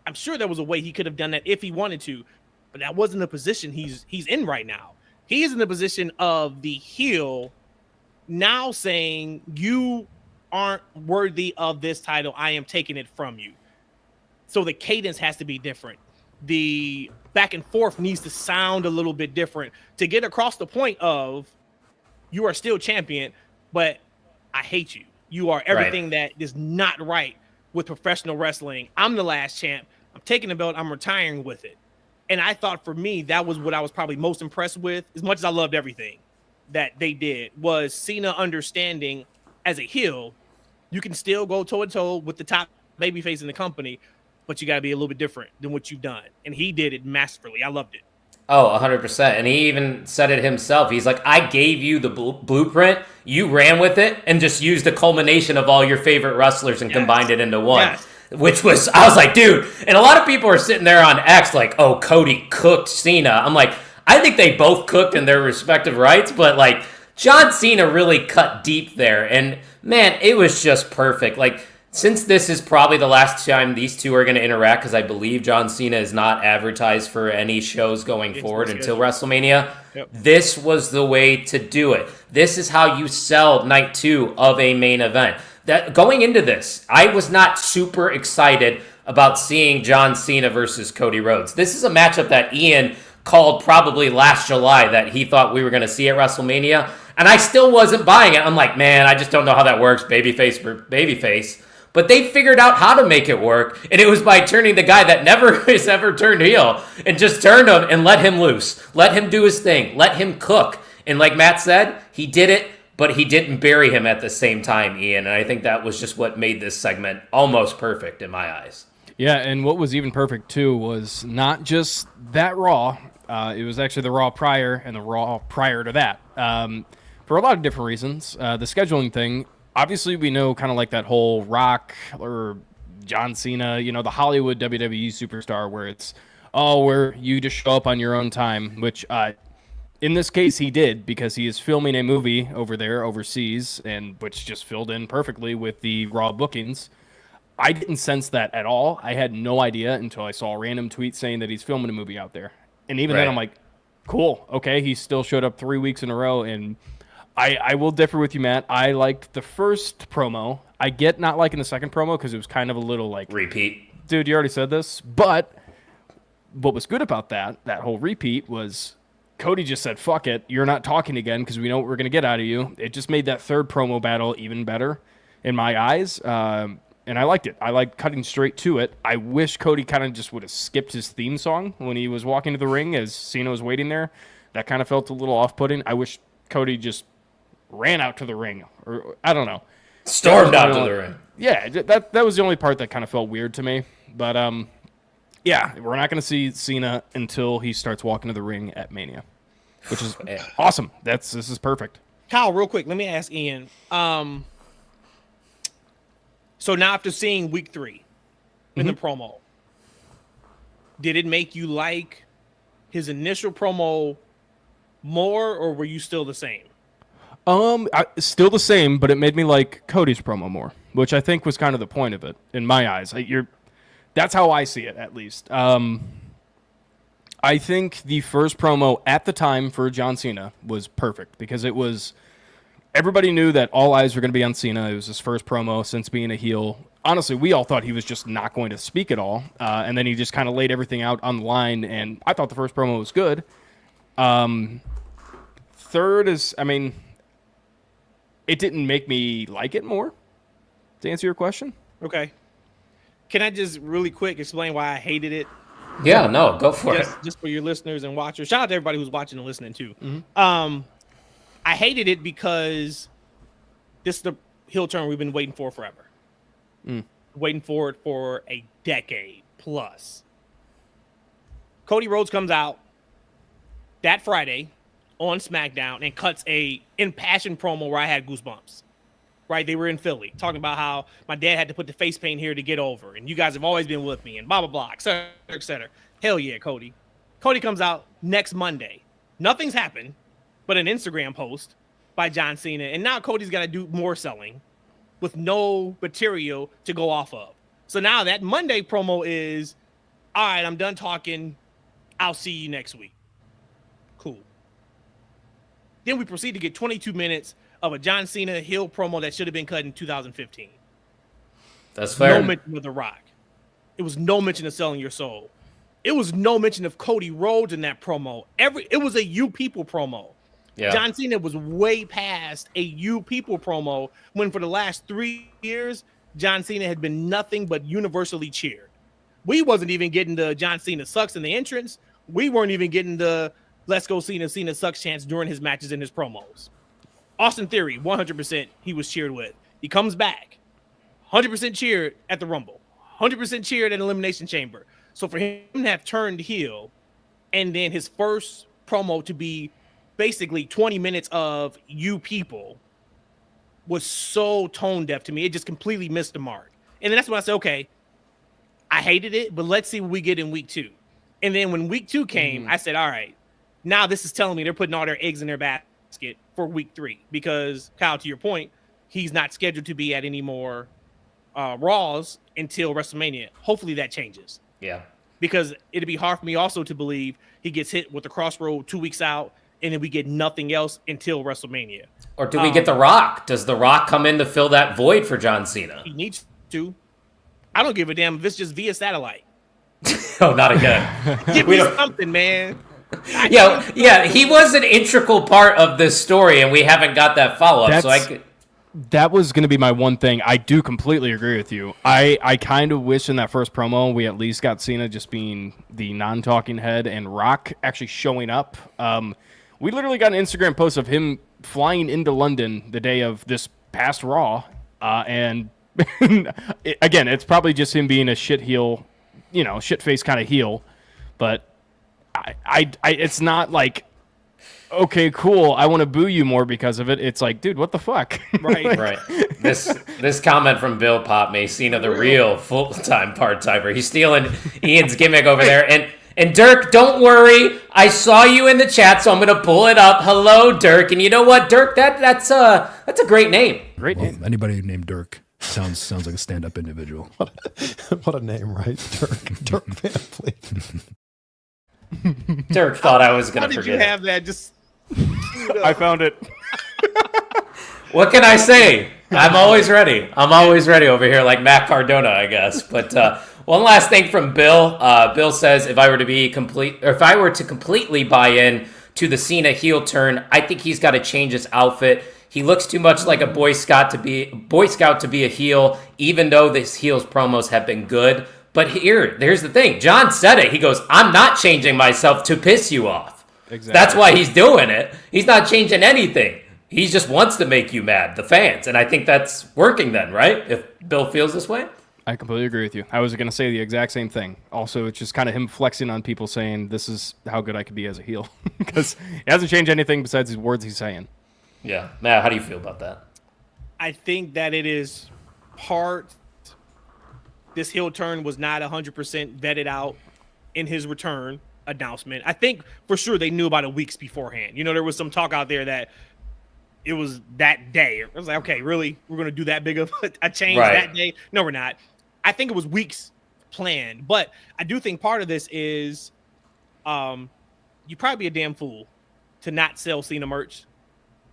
I'm sure there was a way he could have done that if he wanted to, but that wasn't the position he's in right now. He is in the position of the heel now saying, you aren't worthy of this title. I am taking it from you. So the cadence has to be different. The back and forth needs to sound a little bit different to get across the point of you are still champion, but I hate you. You are everything that is not right with professional wrestling. I'm the last champ. I'm taking the belt. I'm retiring with it. And I thought for me, that was what I was probably most impressed with, as much as I loved everything that they did, was Cena understanding as a heel, you can still go toe-to-toe with the top babyface in the company, but you got to be a little bit different than what you've done. And he did it masterfully. I loved it. Oh, 100%. And he even said it himself. He's like, I gave you the blueprint. You ran with it and just used the culmination of all your favorite wrestlers and combined it into one. Yes. Which was, I was like, dude. And a lot of people are sitting there on X like, oh, Cody cooked Cena. I'm like, I think they both cooked in their respective rights. But like, John Cena really cut deep there. And man, it was just perfect. Like, since this is probably the last time these two are going to interact, because I believe John Cena is not advertised for any shows going forward until WrestleMania, this was the way to do it. This is how you sell night 2 of a main event. That going into this, I was not super excited about seeing John Cena versus Cody Rhodes. This is a matchup that Ian called probably last July that he thought we were going to see at WrestleMania, and I still wasn't buying it. I'm like, man, I just don't know how that works, babyface for babyface. But they figured out how to make it work, and it was by turning the guy that never has ever turned heel and just turned him and let him loose. Let him do his thing. Let him cook. And like Matt said, he did it, but he didn't bury him at the same time, Ian. And I think that was just what made this segment almost perfect in my eyes. Yeah, and what was even perfect, too, was not just that Raw. It was actually the Raw prior and the Raw prior to that. For a lot of different reasons. The scheduling thing, obviously we know kind of like that whole Rock or John Cena, the Hollywood WWE superstar where it's, where you just show up on your own time, which in this case he did because he is filming a movie over there overseas, and which just filled in perfectly with the Raw bookings. I didn't sense that at all. I had no idea until I saw a random tweet saying that he's filming a movie out there. And even then I'm like, cool, okay, he still showed up 3 weeks in a row. And I will differ with you, Matt. I liked the first promo. I get not liking the second promo because it was kind of a little like... Repeat. Dude, you already said this. But what was good about that whole repeat, was Cody just said, fuck it, you're not talking again because we know what we're going to get out of you. It just made that third promo battle even better in my eyes. And I liked it. I liked cutting straight to it. I wish Cody kind of just would have skipped his theme song when he was walking to the ring as Cena was waiting there. That kind of felt a little off-putting. I wish Cody just ran out to the ring, or I don't know. Stormed out to the ring. Yeah, that was the only part that kind of felt weird to me. But, yeah, we're not going to see Cena until he starts walking to the ring at Mania, which is awesome. This is perfect. Kyle, real quick, let me ask Ian. So now after seeing week 3 in the promo, did it make you like his initial promo more, or were you still the same? Still the same, but it made me like Cody's promo more, which I think was kind of the point of it in my eyes. That's how I see it, at least. I think the first promo at the time for John Cena was perfect because it was... Everybody knew that all eyes were going to be on Cena. It was his first promo since being a heel. Honestly, we all thought he was just not going to speak at all. And then he just kind of laid everything out on the line. And I thought the first promo was good. Third is, it didn't make me like it more, to answer your question. Okay. Can I just really quick explain why I hated it? Yeah, no, go for it. Just for your listeners and watchers. Shout out to everybody who's watching and listening, too. Mm-hmm. I hated it because this is the heel turn we've been waiting for forever. Waiting for it for a decade plus. Cody Rhodes comes out that Friday on SmackDown and cuts a impassioned promo where I had goosebumps. Right? They were in Philly talking about how my dad had to put the face paint here to get over, and you guys have always been with me, and blah, blah, blah, et cetera, et cetera. Hell yeah, Cody. Cody comes out next Monday. Nothing's happened but an Instagram post by John Cena. And now Cody's got to do more selling with no material to go off of. So now that Monday promo is, all right, I'm done talking. I'll see you next week. Cool. Then we proceed to get 22 minutes of a John Cena heel promo that should have been cut in 2015. That's fair. No mention of The Rock. It was no mention of selling your soul. It was no mention of Cody Rhodes in that promo. It was a You People promo. Yeah. John Cena was way past a You People promo when for the last 3 years, John Cena had been nothing but universally cheered. We wasn't even getting the John Cena sucks in the entrance. We weren't even getting the let's go Cena sucks chance during his matches and his promos. Austin Theory, 100% he was cheered with. He comes back, 100% cheered at the Rumble, 100% cheered at Elimination Chamber. So for him to have turned heel and then his first promo to be basically 20 minutes of You People was so tone deaf to me. It just completely missed the mark. And then that's when I said, okay, I hated it, but let's see what we get in week 2. And then when week 2 came, I said, all right, now this is telling me they're putting all their eggs in their basket for week 3. Because, Kyle, to your point, he's not scheduled to be at any more Raws until WrestleMania. Hopefully that changes. Yeah. Because it'd be hard for me also to believe he gets hit with the crossroad 2 weeks out, and then we get nothing else until WrestleMania. Or do we get The Rock? Does The Rock come in to fill that void for John Cena? He needs to. I don't give a damn if it's just via satellite. Oh, not again. Give me something, man. Yeah, he was an integral part of this story, and we haven't got that follow-up. That was going to be my one thing. I do completely agree with you. I kind of wish in that first promo we at least got Cena just being the non-talking head and Rock actually showing up. We literally got an Instagram post of him flying into London the day of this past Raw. And again, it's probably just him being a shit heel, shit-faced kind of heel. But it's not like, okay, cool, I want to boo you more because of it. It's like, dude, what the fuck? Right. Right. This comment from Bill popped me. Cena, the real full-time part-timer. He's stealing Ian's gimmick over there. And Dirk, don't worry. I saw you in the chat, so I'm gonna pull it up. Hello, Dirk. And you know what, Dirk? That's a great name. Great name. Anybody named Dirk sounds like a stand-up individual. What a name, right? Dirk Van Fleet. Dirk thought I was gonna How did forget you it. have that? Just I found it. What can I say? I'm always ready. I'm always ready over here, like Matt Cardona, I guess. But one last thing from Bill. Bill says, if I were to completely buy in to the Cena heel turn, I think he's got to change his outfit. He looks too much like a Boy Scout to be a heel, even though this heel's promos have been good. But here's the thing. John said it. He goes, I'm not changing myself to piss you off. Exactly. That's why he's doing it. He's not changing anything. He just wants to make you mad, the fans. And I think that's working then, right? If Bill feels this way? I completely agree with you. I was going to say the exact same thing. Also, it's just kind of him flexing on people saying, this is how good I could be as a heel. Because he hasn't changed anything besides his words he's saying. Yeah. Matt, how do you feel about that? I think that it is this heel turn was not 100% vetted out in his return announcement. I think for sure they knew about it weeks beforehand. You know, there was some talk out there that it was that day. I was like, okay, really? We're going to do that big of a change that day? No, we're not. I think it was weeks planned. But I do think part of this is you'd probably be a damn fool to not sell Cena merch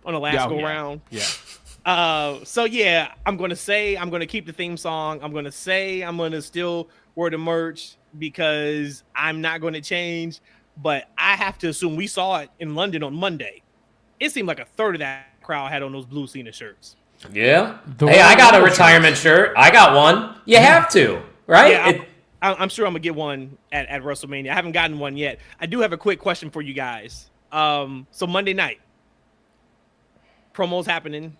on the last go-round. Yeah. So, yeah, I'm going to keep the theme song. I'm going to still wear the merch because I'm not going to change. But I have to assume we saw it in London on Monday. It seemed like a third of that crowd had on those blue Cena shirts. Yeah. Hey, I got a retirement shirt. I got one. You have to, right? Yeah, I'm sure I'm going to get one at WrestleMania. I haven't gotten one yet. I do have a quick question for you guys. So Monday night, promos happening.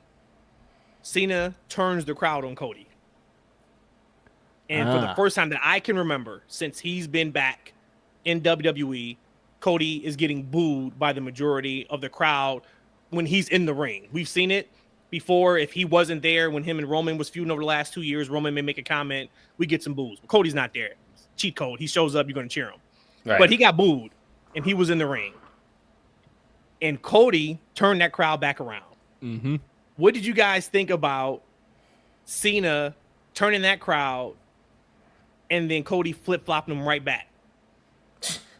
Cena turns the crowd on Cody. And for the first time that I can remember since he's been back in WWE, Cody is getting booed by the majority of the crowd when he's in the ring. We've seen it before. If he wasn't there when him and Roman was feuding over the last 2 years, Roman may make a comment. We get some boos. Cody's not there. Cheat code. He shows up. You're going to cheer him. Right. But he got booed, and he was in the ring. And Cody turned that crowd back around. Mm-hmm. What did you guys think about Cena turning that crowd and then Cody flip-flopping them right back?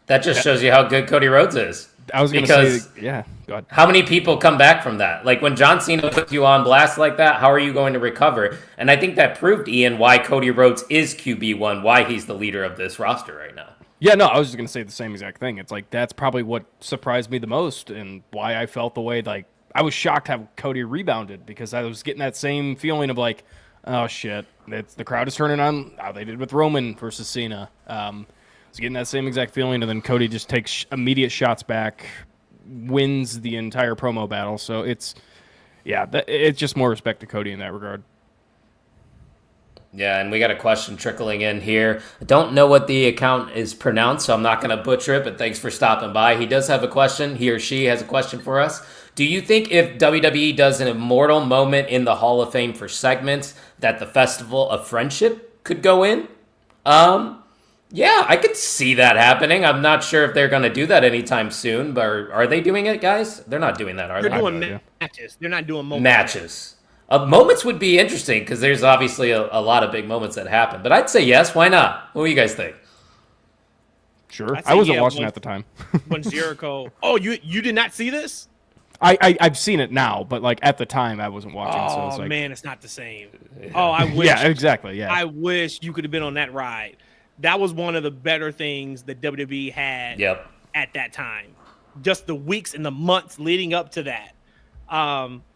That just shows you how good Cody Rhodes is. I was going to say, yeah, go ahead. How many people come back from that? Like when John Cena puts you on blast like that, how are you going to recover? And I think that proved, Ian, why Cody Rhodes is QB1, why he's the leader of this roster right now. Yeah, no, I was just going to say the same exact thing. It's like that's probably what surprised me the most and why I felt the way, like, I was shocked how Cody rebounded because I was getting that same feeling of like, oh, shit, the crowd is turning on how they did with Roman versus Cena. I was getting that same exact feeling, and then Cody just takes immediate shots back, wins the entire promo battle. So it's just more respect to Cody in that regard. Yeah, and we got a question trickling in here. I don't know what the account is pronounced, so I'm not going to butcher it, but thanks for stopping by. He does have a question. He or she has a question for us. Do you think if WWE does an immortal moment in the Hall of Fame for segments that the Festival of Friendship could go in? Yeah, I could see that happening. I'm not sure if they're going to do that anytime soon, but are they doing it, guys? They're not doing that, are they? They're doing matches. They're not doing moments. Matches. Moments would be interesting because there's obviously a lot of big moments that happen. But I'd say yes. Why not? What do you guys think? Sure. I wasn't watching at the time. When Jericho... Oh, you did not see this? I've seen it now, but like at the time I wasn't watching. So it's like, man, it's not the same. Yeah. Oh, I wish. Yeah, exactly. Yeah. I wish you could have been on that ride. That was one of the better things that WWE had at that time. Just the weeks and the months leading up to that.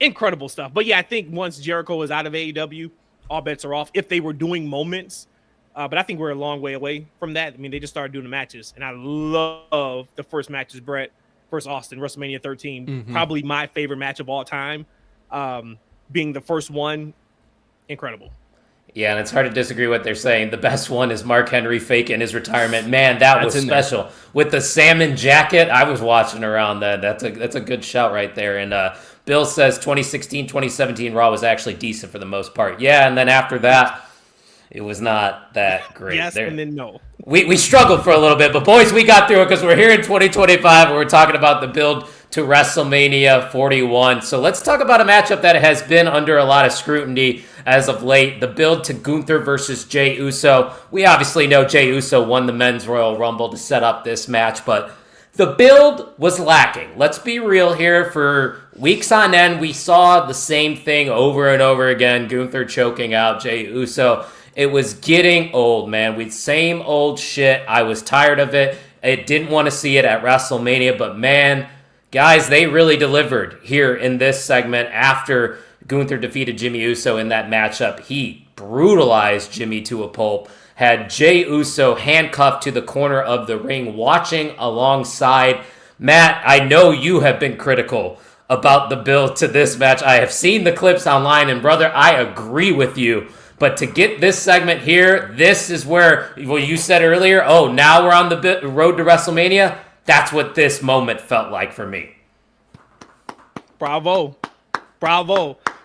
Incredible stuff. But yeah, I think once Jericho is out of AEW, all bets are off if they were doing moments. But I think we're a long way away from that. I mean, they just started doing the matches. And I love the first matches, Brett. First Austin, WrestleMania 13. Mm-hmm. Probably my favorite match of all time. Being the first one, incredible. Yeah, and it's hard to disagree with what they're saying. The best one is Mark Henry faking his retirement. Man, that was special. With the salmon jacket, I was watching around that. That's a good shout right there. And Bill says 2016, 2017 Raw was actually decent for the most part. Yeah, and then after that, it was not that great. Yes, and then no. We struggled for a little bit, but boys, we got through it because we're here in 2025 and we're talking about the build to WrestleMania 41. So let's talk about a matchup that has been under a lot of scrutiny as of late. The build to Gunther versus Jey Uso. We obviously know Jey Uso won the Men's Royal Rumble to set up this match, but the build was lacking. Let's be real here. For weeks on end, we saw the same thing over and over again. Gunther choking out Jey Uso. It was getting old, man. With same old shit. I was tired of it. I didn't want to see it at WrestleMania, but man, guys, they really delivered here in this segment after Gunther defeated Jimmy Uso in that matchup. He brutalized Jimmy to a pulp. Had Jey Uso handcuffed to the corner of the ring, watching alongside. Matt, I know you have been critical about the build to this match. I have seen the clips online, and brother, I agree with you. But to get this segment here, this is where, well, you said earlier, oh, now we're on the road to WrestleMania. That's what this moment felt like for me. Bravo.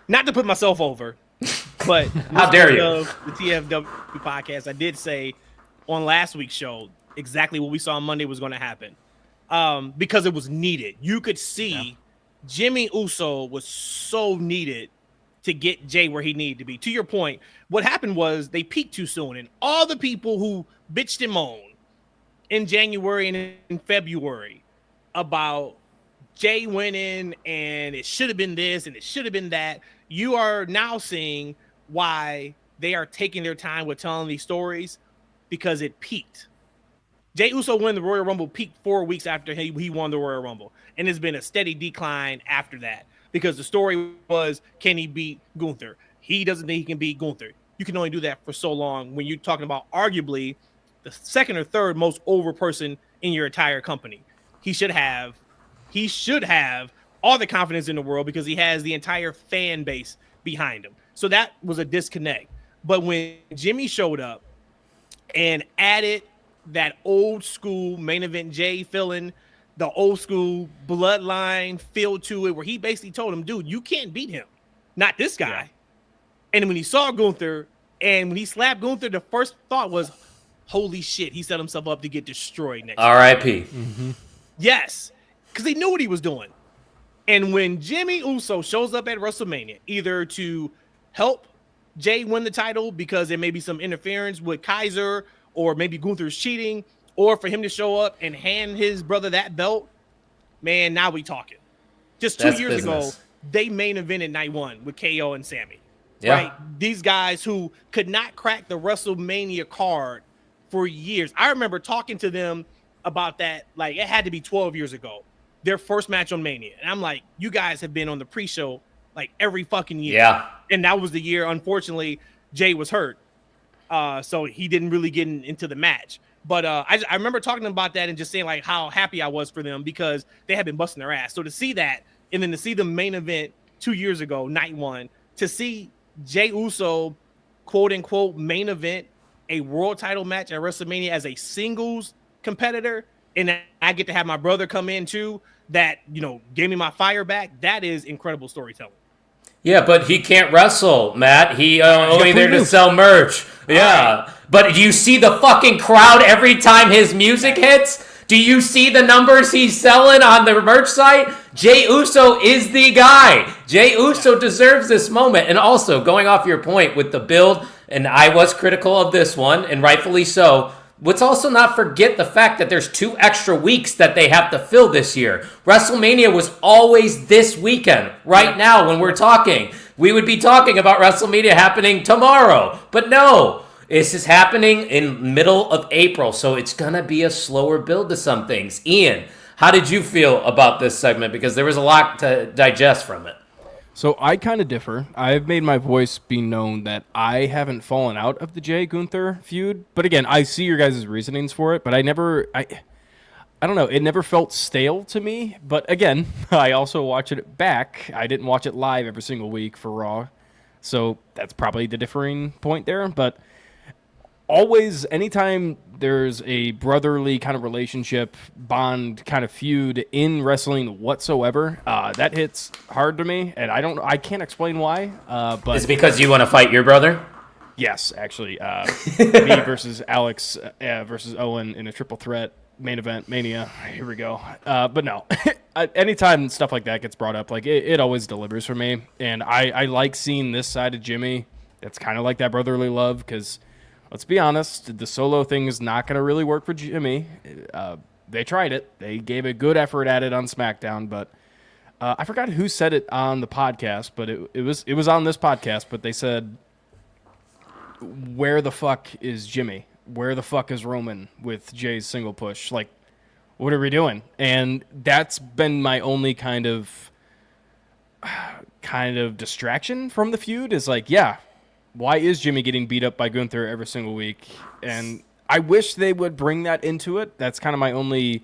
Not to put myself over, but how dare you? The TFW podcast, I did say on last week's show exactly what we saw on Monday was going to happen, because it was needed. You could see Jimmy Uso was so needed to get Jay where he needed to be. To your point, what happened was they peaked too soon, and all the people who bitched and moaned in January and in February about Jay winning and it should have been this and it should have been that, you are now seeing why they are taking their time with telling these stories, because it peaked. Jey Uso won the Royal Rumble peaked 4 weeks after he won the Royal Rumble, and it's been a steady decline after that. Because the story was, can he beat Gunther? He doesn't think he can beat Gunther. You can only do that for so long when you're talking about arguably the second or third most over person in your entire company. He should have all the confidence in the world because he has the entire fan base behind him. So that was a disconnect. But when Jimmy showed up and added that old school main event Jay feeling, the old school bloodline feel to it, where he basically told him, dude, you can't beat him. Not this guy. Yeah. And when he saw Gunther and when he slapped Gunther, the first thought was, holy shit, he set himself up to get destroyed next R.I.P. Mm-hmm. Yes, because he knew what he was doing. And when Jimmy Uso shows up at WrestleMania, either to help Jay win the title because there may be some interference with Kaiser, or maybe Gunther's cheating, or for him to show up and hand his brother that belt, man, now we talking. Just 2 years ago, they main evented night one with KO and Sammy. Yeah. Right? These guys who could not crack the WrestleMania card for years. I remember talking to them about that, like it had to be 12 years ago, their first match on Mania. And I'm like, you guys have been on the pre-show like every fucking year. Yeah. And that was the year, unfortunately, Jay was hurt. So he didn't really get into the match. But I remember talking about that and just saying like how happy I was for them because they had been busting their ass. So to see that, and then to see the main event 2 years ago, night one, to see Jey Uso, quote unquote, main event a world title match at WrestleMania as a singles competitor, and I get to have my brother come in too, that, you know, gave me my fire back. That is incredible storytelling. Yeah, but he can't wrestle, Matt. He only there to sell merch. Yeah. Right. But do you see the fucking crowd every time his music hits? Do you see the numbers he's selling on the merch site? Jey Uso is the guy. Jey Uso deserves this moment. And also, going off your point with the build, and I was critical of this one, and rightfully so, let's also not forget the fact that there's 2 extra weeks that they have to fill this year. WrestleMania was always this weekend. Right now, when we're talking, we would be talking about WrestleMania happening tomorrow. But no, this is happening in middle of April, so it's going to be a slower build to some things. Ian, how did you feel about this segment? Because there was a lot to digest from it. So I kind of differ. I've made my voice be known that I haven't fallen out of the Jay Gunther feud. But again, I see your guys' reasonings for it, but I don't know. It never felt stale to me. But again, I also watch it back. I didn't watch it live every single week for Raw. So that's probably the differing point there. But always, anytime there's a brotherly kind of relationship, bond kind of feud in wrestling whatsoever, that hits hard to me. And I can't explain why. But Is it because you want to fight your brother? yes, actually, me versus Alex versus Owen in a triple threat main event Mania. Here we go. But no, anytime stuff like that gets brought up, like it always delivers for me. And I like seeing this side of Jimmy. It's kind of like that brotherly love because let's be honest, the solo thing is not going to really work for Jimmy. They tried it. They gave a good effort at it on SmackDown, but I forgot who said it on the podcast, but it was on this podcast. But they said, "Where the fuck is Jimmy? Where the fuck is Roman with Jay's single push? Like, what are we doing?" And that's been my only kind of distraction from the feud is like, yeah, why is Jimmy getting beat up by Gunther every single week? And I wish they would bring that into it. That's kind of my only,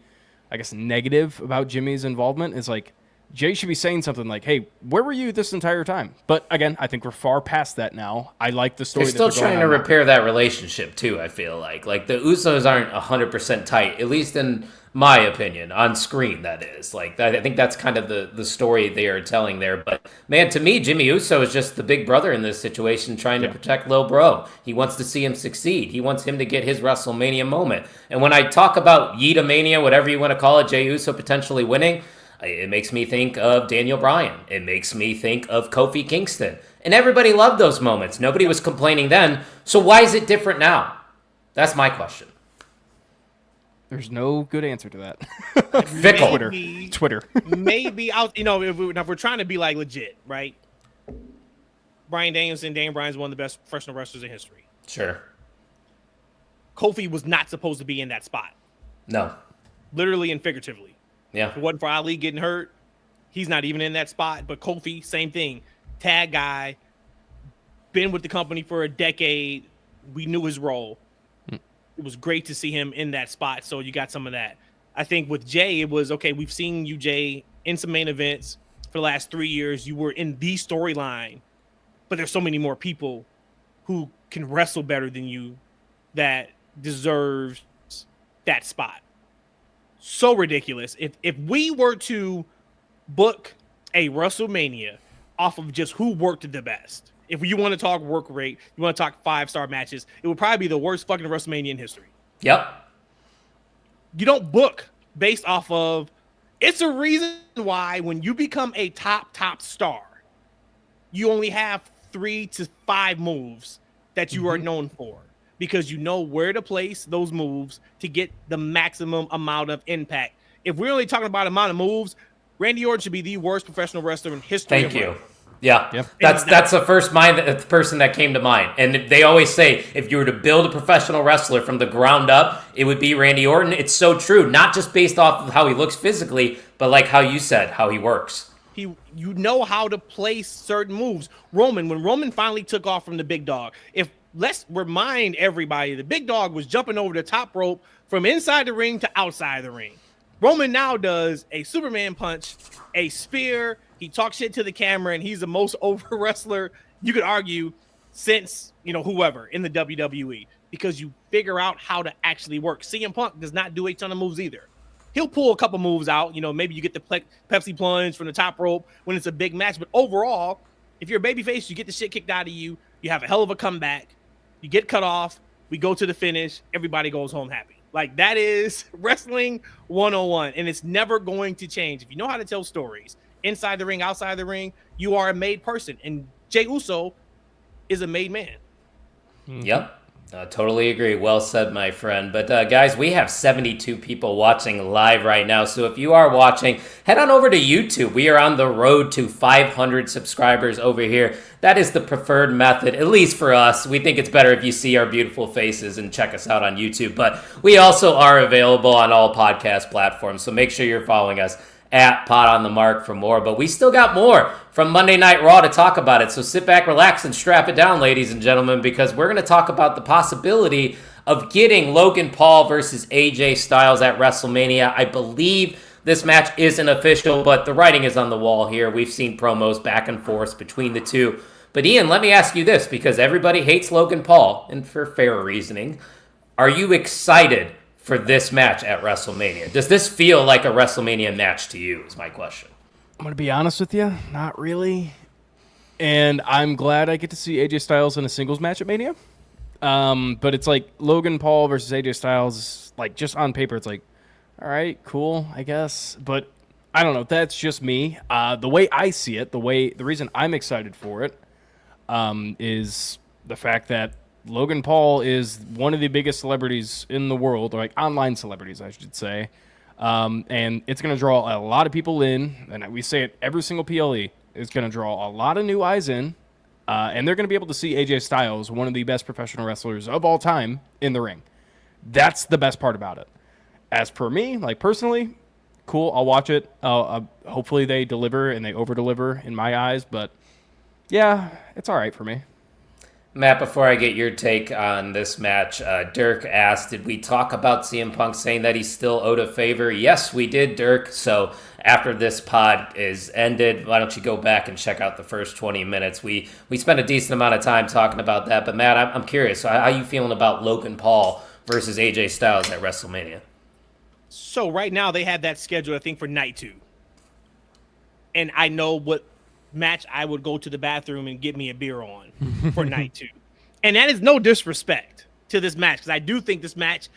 I guess, negative about Jimmy's involvement is like, Jay should be saying something like, hey, where were you this entire time? But again, I think we're far past that now. I like the story. They're still trying to repair that relationship too, I feel like. Like the Usos aren't 100% tight, at least in my opinion, on screen, that is. Like I think that's kind of the story they are telling there. But man, to me, Jimmy Uso is just the big brother in this situation trying to protect Lil Bro. He wants to see him succeed. He wants him to get his WrestleMania moment. And when I talk about Yeetamania, whatever you want to call it, Jey Uso potentially winning, it makes me think of Daniel Bryan. It makes me think of Kofi Kingston. And everybody loved those moments. Nobody was complaining then. So why is it different now? That's my question. There's no good answer to that. Fickle. Twitter. Maybe, if we're trying to be like legit, right? Bryan Danielson, Dan Bryan's one of the best professional wrestlers in history. Sure. Kofi was not supposed to be in that spot. No. Literally and figuratively. Yeah. If it wasn't for Ali getting hurt, he's not even in that spot. But Kofi, same thing. Tag guy, been with the company for a decade. We knew his role. It was great to see him in that spot. So you got some of that. I think with Jay, it was, okay, we've seen you, Jay, in some main events for the last 3 years. You were in the storyline, but there's so many more people who can wrestle better than you that deserves that spot. So ridiculous. If we were to book a WrestleMania off of just who worked the best, if you want to talk work rate, you want to talk 5-star matches, it would probably be the worst fucking WrestleMania in history. Yep. You don't book based off of, it's a reason why when you become a top star, you only have 3 to 5 moves that you are known for. Because you know where to place those moves to get the maximum amount of impact. If we're only talking about amount of moves, Randy Orton should be the worst professional wrestler in history. Thank you. Yeah, yep. That's the first person that came to mind. And they always say if you were to build a professional wrestler from the ground up, it would be Randy Orton. It's so true, not just based off of how he looks physically, but like how you said, how he works. You know how to place certain moves. When Roman finally took off from the big dog, let's remind everybody, the big dog was jumping over the top rope from inside the ring to outside the ring. Roman now does a Superman punch, a spear. He talks shit to the camera, and he's the most over wrestler, you could argue, since, whoever in the WWE, because you figure out how to actually work. CM Punk does not do a ton of moves either. He'll pull a couple moves out. Maybe you get the Pepsi plunge from the top rope when it's a big match. But overall, if you're a babyface, you get the shit kicked out of you. You have a hell of a comeback. You get cut off. We go to the finish. Everybody goes home happy. Like, that is wrestling 101. And it's never going to change. If you know how to tell stories, inside the ring, outside the ring, you are a made person. And Jey Uso is a made man. Yep. Totally agree. Well said, my friend. But guys, we have 72 people watching live right now. So if you are watching, head on over to YouTube. We are on the road to 500 subscribers over here. That is the preferred method, at least for us. We think it's better if you see our beautiful faces and check us out on YouTube. But we also are available on all podcast platforms. So make sure you're following us at Pot on the Mark for more. But we still got more from Monday Night Raw to talk about it. So sit back, relax, and strap it down, ladies and gentlemen, because we're going to talk about the possibility of getting Logan Paul versus AJ Styles at WrestleMania. I believe this match isn't official, but the writing is on the wall here. We've seen promos back and forth between the two. But Ian, let me ask you this, because everybody hates Logan Paul, and for fair reasoning. Are you excited for this match at WrestleMania? Does this feel like a WrestleMania match to you, is my question. I'm going to be honest with you, not really. And I'm glad I get to see AJ Styles in a singles match at Mania. But it's like Logan Paul versus AJ Styles, like just on paper, it's like, all right, cool, I guess. But I don't know. That's just me. The way I see it, the reason I'm excited for it is the fact that Logan Paul is one of the biggest celebrities in the world, or like online celebrities, I should say. And it's going to draw a lot of people in, and we say it every single PLE. It's going to draw a lot of new eyes in, and they're going to be able to see AJ Styles, one of the best professional wrestlers of all time, in the ring. That's the best part about it. As per me, like personally, cool, I'll watch it. Hopefully they deliver and they over-deliver in my eyes, but yeah, it's all right for me. Matt, before I get your take on this match, Dirk asked, did we talk about CM Punk saying that he's still owed a favor? Yes, we did, Dirk. So after this pod is ended, why don't you go back and check out the first 20 minutes? We spent a decent amount of time talking about that. But Matt, I'm curious, how are you feeling about Logan Paul versus AJ Styles at WrestleMania? So right now they have that scheduled, I think, for night 2. And I know what match I would go to the bathroom and get me a beer on for night 2. And that is no disrespect to this match, because I do think this match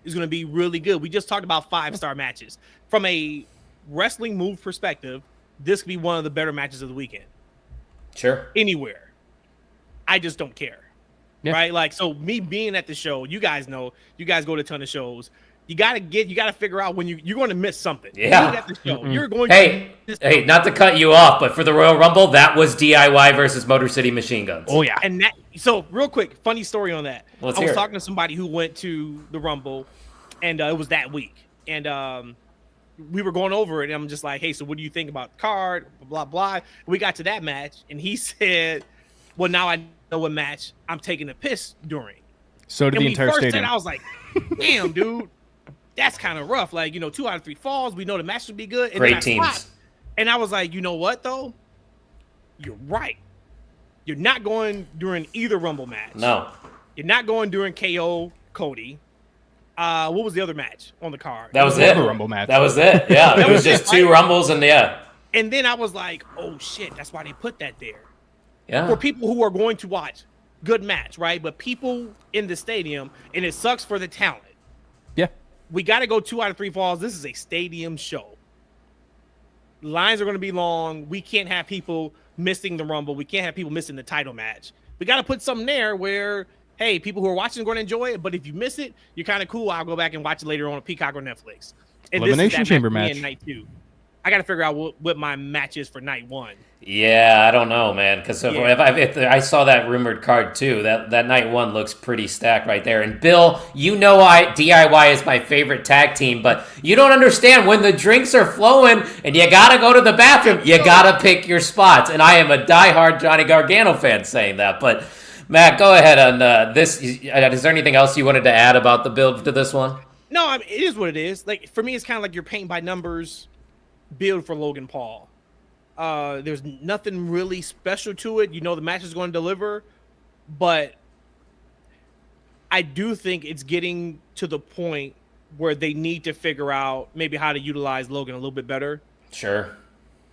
is going to be really good. We just talked about 5-star matches. From a wrestling move perspective, this could be one of the better matches of the weekend. Sure. Anywhere. I just don't care. Yeah. Right? Like, so me being at the show, you guys know, you guys go to a ton of shows. You gotta figure out when you're going to miss something. Yeah. At the show, you're going hey, not to cut you off, but for the Royal Rumble, that was DIY versus Motor City Machine Guns. Oh yeah. And that, so real quick, funny story on that. I was talking to somebody who went to the Rumble, and it was that week, and we were going over it, and I'm just like, hey, so what do you think about the card? Blah blah. We got to that match, and he said, well, now I know what match I'm taking a piss during. So did the entire stadium. Said, I was like, damn, dude. That's kind of rough. Like, 2 out of 3 falls. We know the match would be good. And great teams. Stopped, and I was like, you know what, though? You're right. You're not going during either Rumble match. No. You're not going during KO Cody. What was the other match on the card? That was it. Rumble match. That was it. Yeah. It was just 2 Rumbles and yeah. And then I was like, oh, shit. That's why they put that there. Yeah. For people who are going to watch. Good match, right? But people in the stadium, and it sucks for the talent. Yeah. We got to go 2 out of 3 falls. This is a stadium show. Lines are going to be long. We can't have people missing the Rumble. We can't have people missing the title match. We got to put something there where, hey, people who are watching are going to enjoy it. But if you miss it, you're kind of cool. I'll go back and watch it later on Peacock or Netflix. And Elimination Chamber match. Night 2. I got to figure out what my match is for night 1. Yeah, I don't know, man. Because if I saw that rumored card too, that night 1 looks pretty stacked right there. And Bill, DIY is my favorite tag team, but you don't understand when the drinks are flowing and you gotta go to the bathroom, you gotta pick your spots. And I am a diehard Johnny Gargano fan saying that. But Matt, go ahead on this. Is there anything else you wanted to add about the build to this one? No, I mean, it is what it is. Like, for me, it's kind of like you're paint by numbers build for Logan Paul. There's nothing really special to it. The match is going to deliver, but I do think it's getting to the point where they need to figure out maybe how to utilize Logan a little bit better. Sure.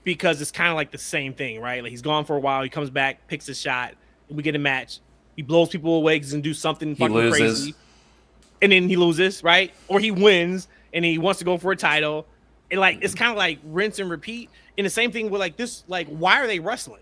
Because it's kind of like the same thing, right? Like, he's gone for a while. He comes back, picks a shot, and we get a match. He blows people away because he can do something fucking crazy. And then he loses, right? Or he wins, and he wants to go for a title. And, like, it's kind of like rinse and repeat. And the same thing with, like, this, like, why are they wrestling?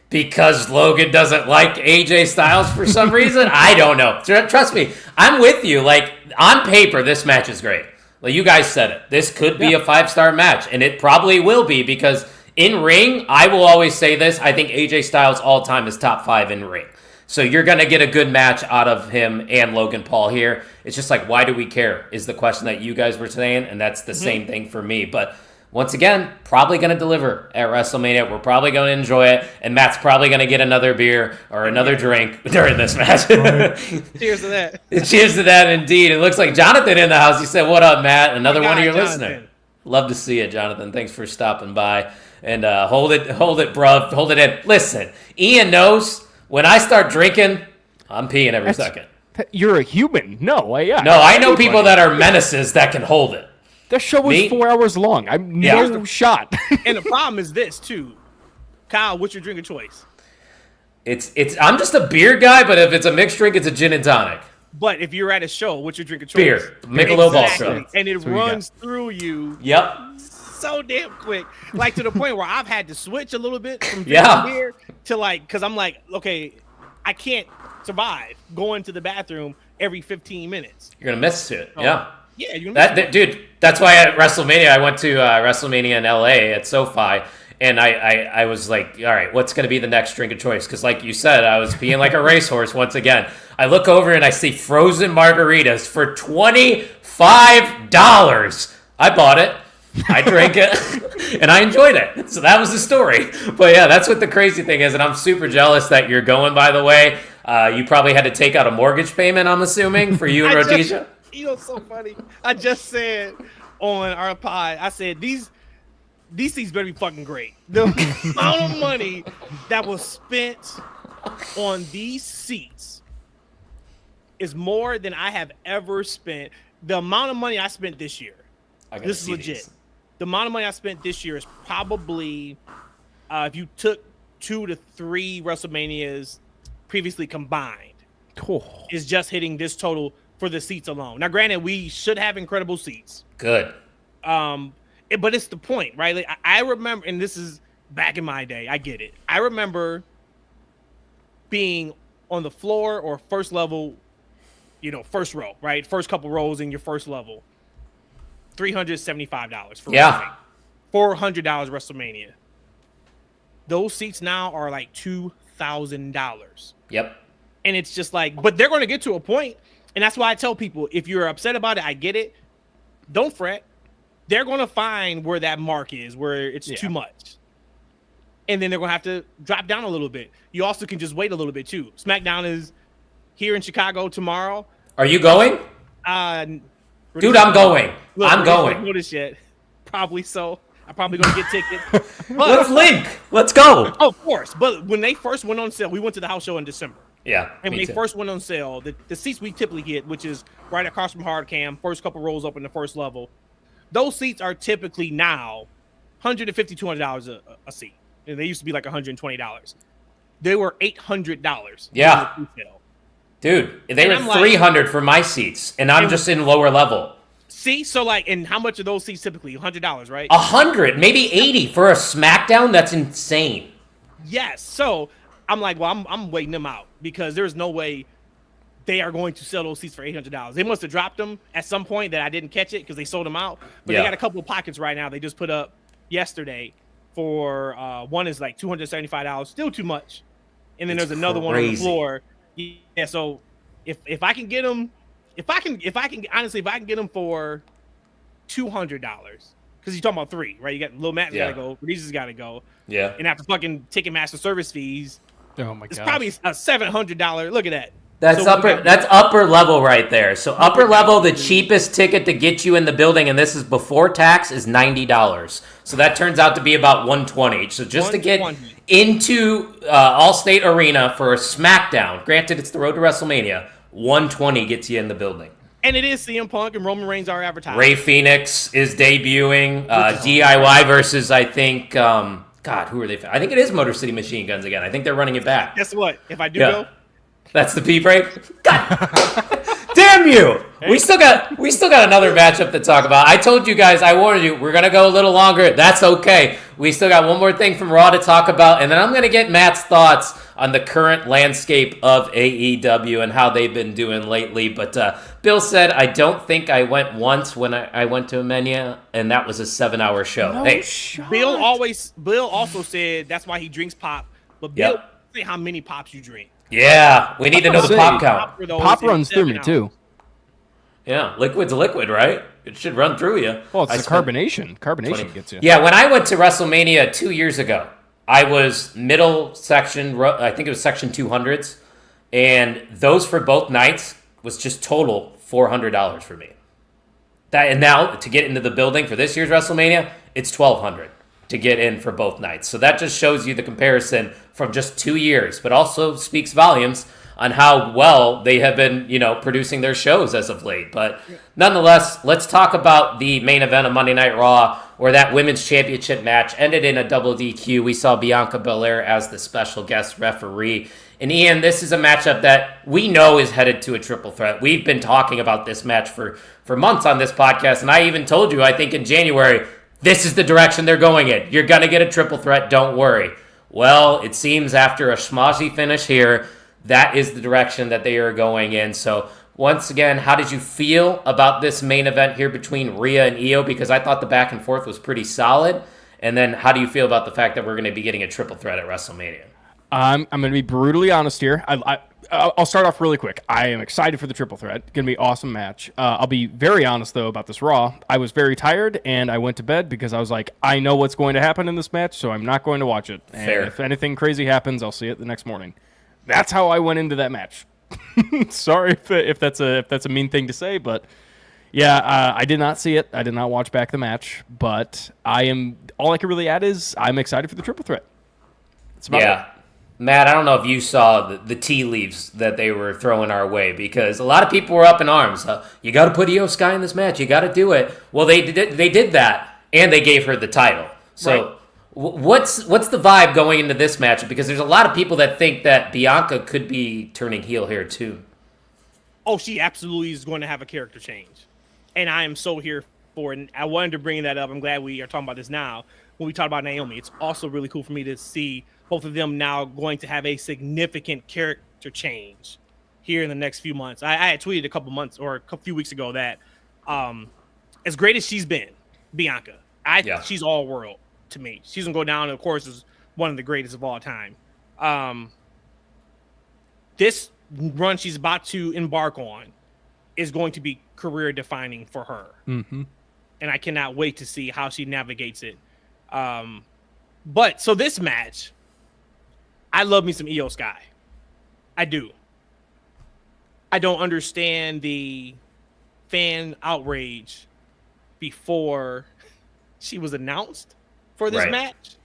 Because Logan doesn't like AJ Styles for some reason? I don't know. Trust me, I'm with you. Like, on paper, this match is great. Like, you guys said it. This could be a 5-star match, and it probably will be because in ring, I will always say this, I think AJ Styles all-time is top 5 in ring. So you're going to get a good match out of him and Logan Paul here. It's just like, why do we care is the question that you guys were saying, and that's the same thing for me. But once again, probably going to deliver at WrestleMania. We're probably going to enjoy it, and Matt's probably going to get another beer or another drink during this match. Cheers to that. Cheers to that, indeed. It looks like Jonathan in the house. He said, what up, Matt? Another one of your listeners. Love to see it, Jonathan. Thanks for stopping by. And hold it, bruv. Hold it in. Listen, Ian knows when I start drinking, I'm peeing every second. You're a human. No, yeah. No, I know people that are menaces that can hold it. The show was 4 hours long. I'm no shot. And the problem is this, too. Kyle, what's your drink of choice? I'm just a beer guy, but if it's a mixed drink, it's a gin and tonic. But if you're at a show, what's your drink of choice? Beer. Michelob Ultra. And it runs through you. Yep. So damn quick. Like to the point where I've had to switch a little bit from drinking beer to like, because I'm like, okay, I can't survive going to the bathroom every 15 minutes. You're going to miss it. Yeah. Yeah, you're going to miss it. Dude, that's why at WrestleMania, I went to WrestleMania in LA at SoFi. And I was like, all right, what's going to be the next drink of choice? Because like you said, I was being like a racehorse once again. I look over and I see frozen margaritas for $25. I bought it. I drank it. And I enjoyed it. So that was the story. But yeah, that's what the crazy thing is. And I'm super jealous that you're going, by the way. You probably had to take out a mortgage payment, I'm assuming, for you and Rhodesia. You know, so funny. I just said on our pod, I said, these seats better be fucking great. The amount of money that was spent on these seats is more than I have ever spent. The amount of money I spent this year, this is legit. These. The amount of money I spent this year is probably, if you took 2 to 3 WrestleManias previously combined, is just hitting this total for the seats alone. Now, granted, we should have incredible seats. Good. But it's the point, right? Like, I remember, and this is back in my day, I get it. I remember being on the floor or first level, first row, right? First couple rows in your first level. $375 for WrestleMania. $400 WrestleMania. Those seats now are like $2,000. Yep. And it's just like, but they're going to get to a point, and that's why I tell people, if you're upset about it, I get it. Don't fret. They're going to find where that mark is, where it's too much. And then they're going to have to drop down a little bit. You also can just wait a little bit, too. Smackdown is here in Chicago tomorrow. Are you going? Dude, I'm going. I'm going. Not noticed yet. Probably so. I'm probably going to get tickets. Let's link. Let's go. Oh, of course. But when they first went on sale, we went to the house show in December. Yeah. And when they first went on sale, the seats we typically get, which is right across from hard cam, first couple rows up in the first level, those seats are typically now $150, $200 a seat. And they used to be like $120. They were $800. Yeah. Dude, they were $300 for my seats, and I'm just in lower level. See, so like, and how much are those seats typically? $100, right? $100, maybe $80 for a SmackDown. That's insane. Yes. So I'm like, well, I'm waiting them out because there's no way they are going to sell those seats for $800. They must have dropped them at some point that I didn't catch it because they sold them out. But they got a couple of pockets right now. They just put up yesterday for one is like $275, still too much. And then there's another one on the floor. Yeah, so if I can get them, if I can get them for $200, because you're talking about 3, right? You got Lil Matt's got to go, Reese's got to go, and after fucking Ticketmaster service fees, oh my god, it's probably a $700. Look at that. That's That's upper level right there. So upper level, the cheapest ticket to get you in the building, and this is before tax, is $90. So that turns out to be about $120. So just to get into Allstate Arena for a SmackDown, granted it's the road to WrestleMania, $120 gets you in the building. And it is CM Punk and Roman Reigns are advertising. Ray Phoenix is debuting. DIY versus, I think, God, who are they? I think it is Motor City Machine Guns again. I think they're running it back. Guess what? If I do go. That's the pee break. God damn you! We still got another matchup to talk about. I told you guys, I warned you, we're gonna go a little longer. That's okay. We still got one more thing from Raw to talk about, and then I'm gonna get Matt's thoughts on the current landscape of AEW and how they've been doing lately. But Bill said, I don't think I went once when I went to Mania, and that was a 7-hour show. No shot. Bill also said that's why he drinks pop. But Bill, say how many pops you drink. Yeah, we need to know the pop count. Pop runs through me, too. Yeah, liquid's a liquid, right? It should run through you. Well, it's the carbonation. Carbonation gets you. Yeah, when I went to WrestleMania 2 years ago, I was middle section, I think it was section 200s, and those for both nights was just total $400 for me. And now to get into the building for this year's WrestleMania, it's $1,200 to get in for both nights. So that just shows you the comparison from just 2 years, but also speaks volumes on how well they have been, producing their shows as of late. But nonetheless, let's talk about the main event of Monday Night Raw, where that women's championship match ended in a double DQ. We saw Bianca Belair as the special guest referee. And Ian, this is a matchup that we know is headed to a triple threat. We've been talking about this match for months on this podcast, and I even told you, I think in January, this is the direction they're going in. You're going to get a triple threat, don't worry. Well, it seems after a schmozzy finish here, that is the direction that they are going in. So once again, how did you feel about this main event here between Rhea and Io? Because I thought the back and forth was pretty solid. And then how do you feel about the fact that we're going to be getting a triple threat at WrestleMania? I'm going to be brutally honest here. I'll start off really quick. I am excited for the triple threat. Going to be an awesome match. I'll be very honest, though, about this Raw. I was very tired, and I went to bed because I was like, I know what's going to happen in this match, so I'm not going to watch it. And Fair. if anything crazy happens, I'll see it the next morning. That's how I went into that match. Sorry if that's a mean thing to say, but yeah, I did not see it. I did not watch back the match, but all I can really add is I'm excited for the triple threat. That's about it. Matt, I don't know if you saw the tea leaves that they were throwing our way, because a lot of people were up in arms. You got to put Io Sky in this match. You got to do it. Well, they did that, and they gave her the title. So right. What's the vibe going into this match? Because there's a lot of people that think that Bianca could be turning heel here too. Oh, she absolutely is going to have a character change, and I am so here for it. And I wanted to bring that up. I'm glad we are talking about this now. When we talk about Naomi, it's also really cool for me to see both of them now going to have a significant character change here in the next few months. I had tweeted a few weeks ago that as great as she's been, Bianca, she's all world to me. She's gonna go down, of course, as one of the greatest of all time. This run she's about to embark on is going to be career defining for her. Mm-hmm. And I cannot wait to see how she navigates it. But so this match, I love me some Io Sky. I do. I don't understand the fan outrage before she was announced for this match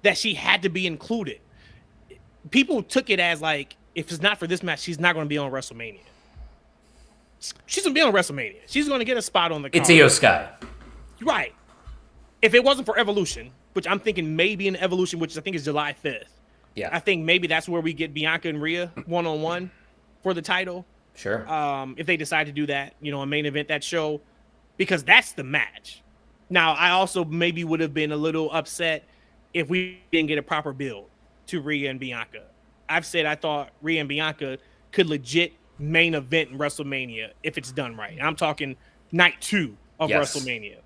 that she had to be included. People took it as like, if it's not for this match, she's not going to be on WrestleMania. She's going to be on WrestleMania. She's going to get a spot on the card. It's Io Sky. Right. If it wasn't for Evolution, which I'm thinking maybe in Evolution, which I think is July 5th. Yeah. I think maybe that's where we get Bianca and Rhea one-on-one for the title. Sure. If they decide to do that, a main event that show, because that's the match. Now, I also maybe would have been a little upset if we didn't get a proper build to Rhea and Bianca. I've said I thought Rhea and Bianca could legit main event in WrestleMania if it's done right. And I'm talking night 2 of WrestleMania.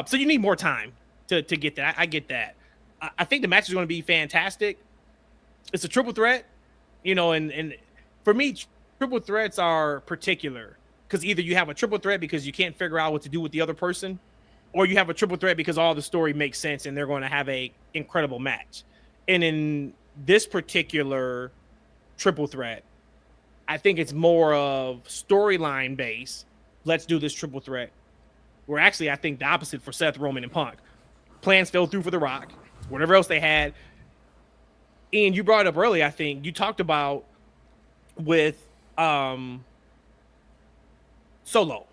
So you need more time to get that. I get that. I think the match is going to be fantastic. It's a triple threat, and for me, triple threats are particular because either you have a triple threat because you can't figure out what to do with the other person, or you have a triple threat because all the story makes sense and they're going to have a incredible match. And in this particular triple threat, I think it's more of storyline based. Let's do this triple threat. Where actually, I think the opposite for Seth, Roman, and Punk. Plans fell through for The Rock. Whatever else they had. Ian, you brought it up earlier, I think. You talked about with Solo.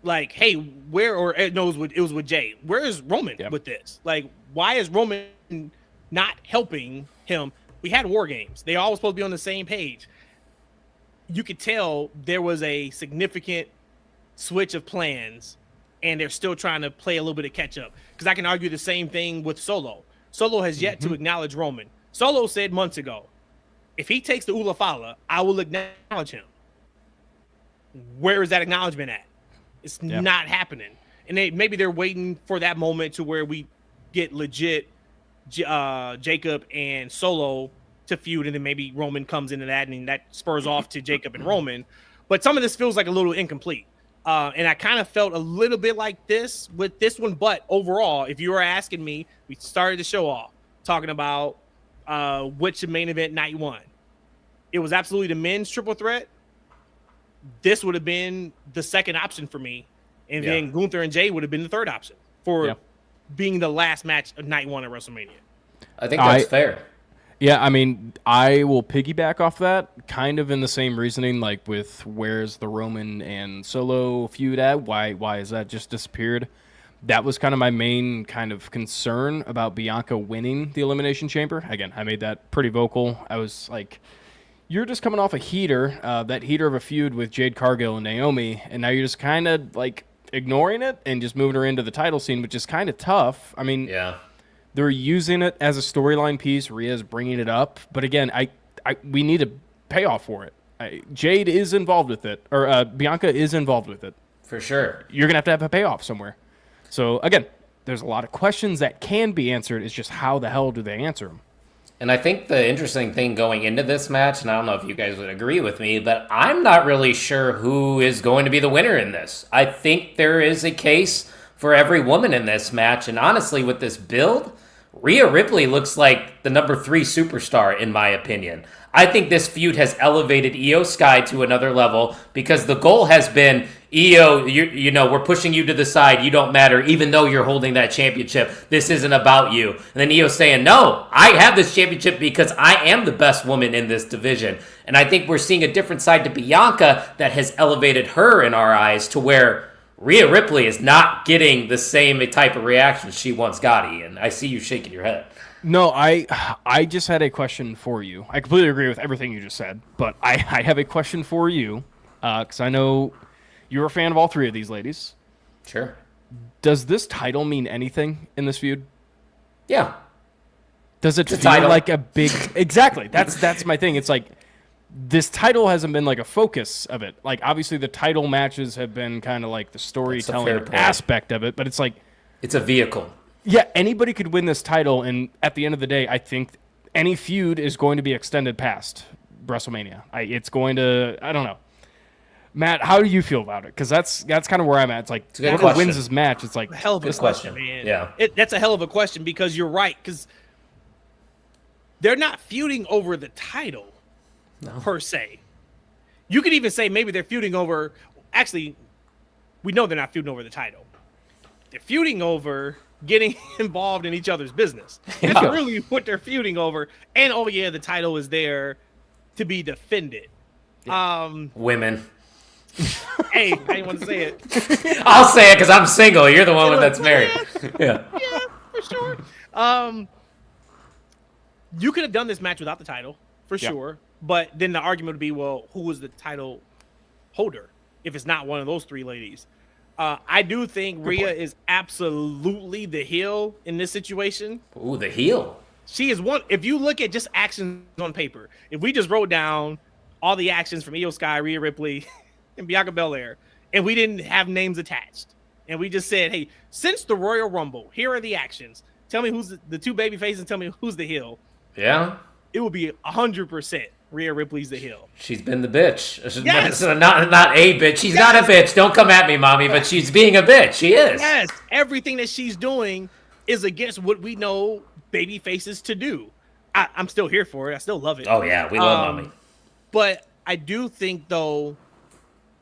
Like, hey, it was with Jay. Where is Roman with this? Like, why is Roman not helping him? We had War Games. They all supposed to be on the same page. You could tell there was a significant switch of plans, and they're still trying to play a little bit of catch up. Because I can argue the same thing with Solo. Solo has yet to acknowledge Roman. Solo said months ago, if he takes the Ula Fala, I will acknowledge him. Where is that acknowledgement at? It's not happening. And maybe they're waiting for that moment to where we get legit Jacob and Solo to feud, and then maybe Roman comes into that, and that spurs off to Jacob and Roman. But some of this feels like a little incomplete. And I kind of felt a little bit like this with this one. But overall, if you were asking me, we started the show off talking about which main event night 1. It was absolutely the men's triple threat. This would have been the second option for me And then Gunther and Jay would have been the third option for being the last match of night 1 at WrestleMania. I think that's fair. Yeah, I mean, I will piggyback off that, kind of in the same reasoning, like with where's the Roman and Solo feud at? Why has that just disappeared? That was kind of my main kind of concern about Bianca winning the Elimination Chamber. Again, I made that pretty vocal. I was like, you're just coming off a heater, that heater of a feud with Jade Cargill and Naomi, and now you're just kind of like ignoring it and just moving her into the title scene, which is kind of tough. I mean, they're using it as a storyline piece. Rhea's bringing it up, but again, we need a payoff for it. Jade is involved with it, or Bianca is involved with it. For sure. You're going to have a payoff somewhere. So, again, there's a lot of questions that can be answered. It's just how the hell do they answer them? And I think the interesting thing going into this match, and I don't know if you guys would agree with me, but I'm not really sure who is going to be the winner in this. I think there is a case for every woman in this match. And honestly, with this build, Rhea Ripley looks like the number 3 superstar, in my opinion. I think this feud has elevated Io Sky to another level because the goal has been, Io, you know, we're pushing you to the side. You don't matter, even though you're holding that championship. This isn't about you. And then Io saying, no, I have this championship because I am the best woman in this division. And I think we're seeing a different side to Bianca that has elevated her in our eyes to where Rhea Ripley is not getting the same type of reaction she once got, Ian. I see you shaking your head. No, I just had a question for you. I completely agree with everything you just said, but I have a question for you because I know you're a fan of all 3 of these ladies. Sure. Does this title mean anything in this feud? Yeah. Does it feel like a big... Exactly. That's my thing. It's like this title hasn't been like a focus of it. Like, obviously, the title matches have been kind of like the storytelling aspect of it, but it's like... It's a vehicle. Yeah, anybody could win this title, and at the end of the day, I think any feud is going to be extended past WrestleMania. It's going to... I don't know. Matt, how do you feel about it? Because that's kind of where I'm at. It's like, whoever wins this match, it's like... Hell of a question, man. Yeah. That's a hell of a question because you're right. Because they're not feuding over the title, per se. You could even say maybe they're feuding over... Actually, we know they're not feuding over the title. They're feuding over getting involved in each other's business. That's really what they're feuding over. And, oh, yeah, the title is there to be defended. Women. Hey, I didn't want to say it. I'll say it because I'm single. You're the one that's married. Yeah, for sure. You could have done this match without the title, for sure. But then the argument would be, well, who was the title holder if it's not one of those 3 ladies? I do think Rhea is absolutely the heel in this situation. Ooh, the heel. She is one. If you look at just actions on paper, if we just wrote down all the actions from Io Sky, Rhea Ripley, and Bianca Belair, and we didn't have names attached, and we just said, hey, since the Royal Rumble, here are the actions. Tell me who's the 2 baby faces, tell me who's the heel. Yeah. It would be 100% Rhea Ripley's the heel. She's been the bitch. Yes. Not a bitch. She's not a bitch. Don't come at me, mommy, but she's being a bitch. She is. Yes. Everything that she's doing is against what we know baby faces to do. I'm still here for it. I still love it. Oh, yeah. We love mommy. But I do think, though,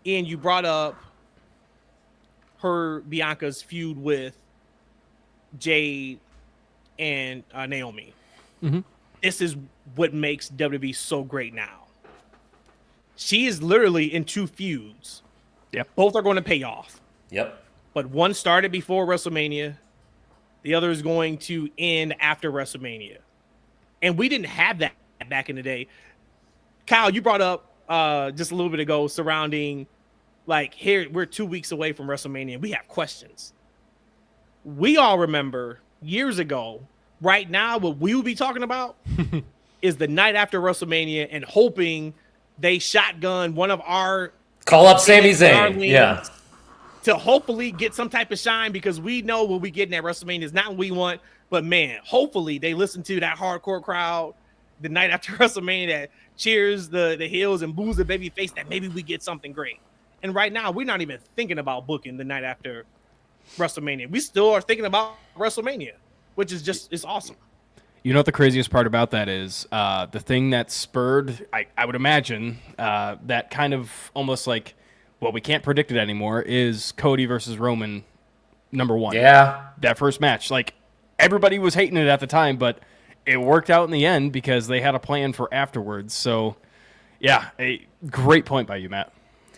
Ian, you brought up Bianca's feud with Jade and Naomi. Mm-hmm. This is what makes WWE so great now. She is literally in 2 feuds. Yep. Both are going to pay off. Yep. But one started before WrestleMania. The other is going to end after WrestleMania. And we didn't have that back in the day. Kyle, you brought up just a little bit ago surrounding, like, here, we're 2 weeks away from WrestleMania. We have questions. We all remember years ago, right now, what we will be talking about is the night after WrestleMania and hoping they shotgun one of our... Call up Sami Zayn. Yeah. To hopefully get some type of shine because we know what we getting at WrestleMania is not what we want. But, man, hopefully they listen to that hardcore crowd the night after WrestleMania that cheers the heels and boos the baby face that maybe we get something great. And right now, we're not even thinking about booking the night after WrestleMania. We still are thinking about WrestleMania, which is just, it's awesome. You know what the craziest part about that is? The thing that spurred, I would imagine, that kind of almost like well, we can't predict it anymore, is Cody versus Roman number 1. Yeah. That first match. Like, everybody was hating it at the time, but it worked out in the end because they had a plan for afterwards. So, yeah, a great point by you, Matt.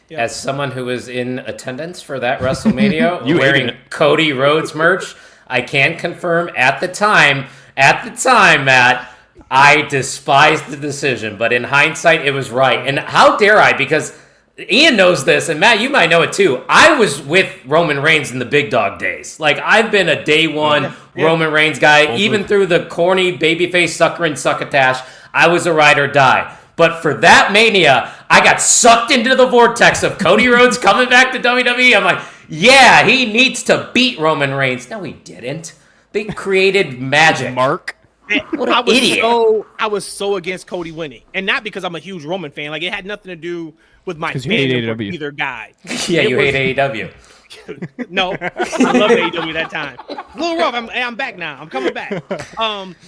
Yeah. As someone who was in attendance for that WrestleMania You wearing Cody Rhodes merch, I can confirm at the time, Matt, I despised the decision. But in hindsight, it was right. And how dare I? Because Ian knows this, and Matt, you might know it too. I was with Roman Reigns in the big dog days. Like, I've been a day one Roman Reigns guy, even through the corny babyface sucker and succotash. I was a ride or die. But for that Mania, I got sucked into the vortex of Cody Rhodes coming back to WWE. I'm like, yeah, he needs to beat Roman Reigns. No, he didn't. They created magic. Mark. What an idiot. I was so against Cody winning. And not because I'm a huge Roman fan. Like, it had nothing to do with my fandom for either guy. Yeah, you hate AEW. No, I love AEW that time. A little rough. I'm back now. I'm coming back.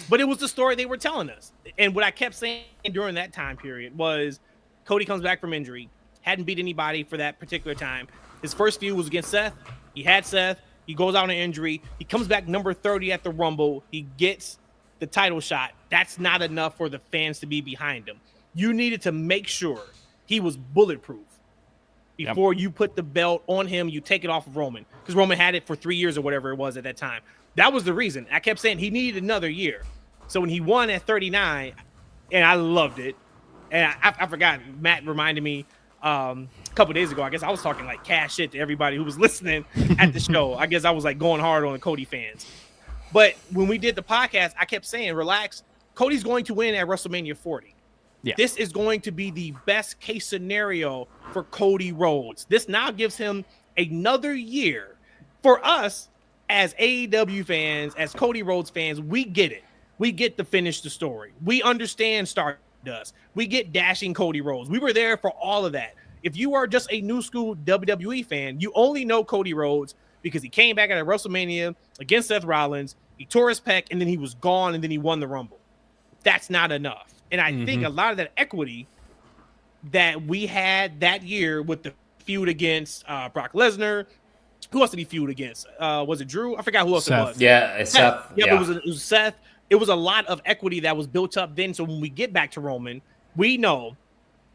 But it was the story they were telling us. And what I kept saying during that time period was Cody comes back from injury, hadn't beat anybody for that particular time. His first feud was against Seth. He had Seth. He goes out on injury. He comes back number 30 at the Rumble. He gets the title shot. That's not enough for the fans to be behind him. You needed to make sure he was bulletproof before you put the belt on him. You take it off of Roman, because Roman had it for 3 years or whatever it was at that time. That was the reason. I kept saying he needed another year. So when he won at 39, and I loved it, and I forgot, Matt reminded me a couple days ago, I guess I was talking like cash shit to everybody who was listening at the show. I guess I was like going hard on the Cody fans. But when we did the podcast, I kept saying, relax, Cody's going to win at WrestleMania 40. Yeah. This is going to be the best case scenario for Cody Rhodes. This now gives him another year. For us, as AEW fans, as Cody Rhodes fans, we get it. We get to finish the story. We understand Stardust. We get dashing Cody Rhodes. We were there for all of that. If you are just a new school WWE fan, you only know Cody Rhodes because he came back at WrestleMania against Seth Rollins. He tore his pec, and then he was gone, and then he won the Rumble. That's not enough. And I think a lot of that equity that we had that year with the feud against Brock Lesnar. Who else did he feud against? Was it Drew? I forgot who else Seth. it was. Yeah, it's Seth. Yeah, but it was Seth. It was a lot of equity that was built up then. So when we get back to Roman, we know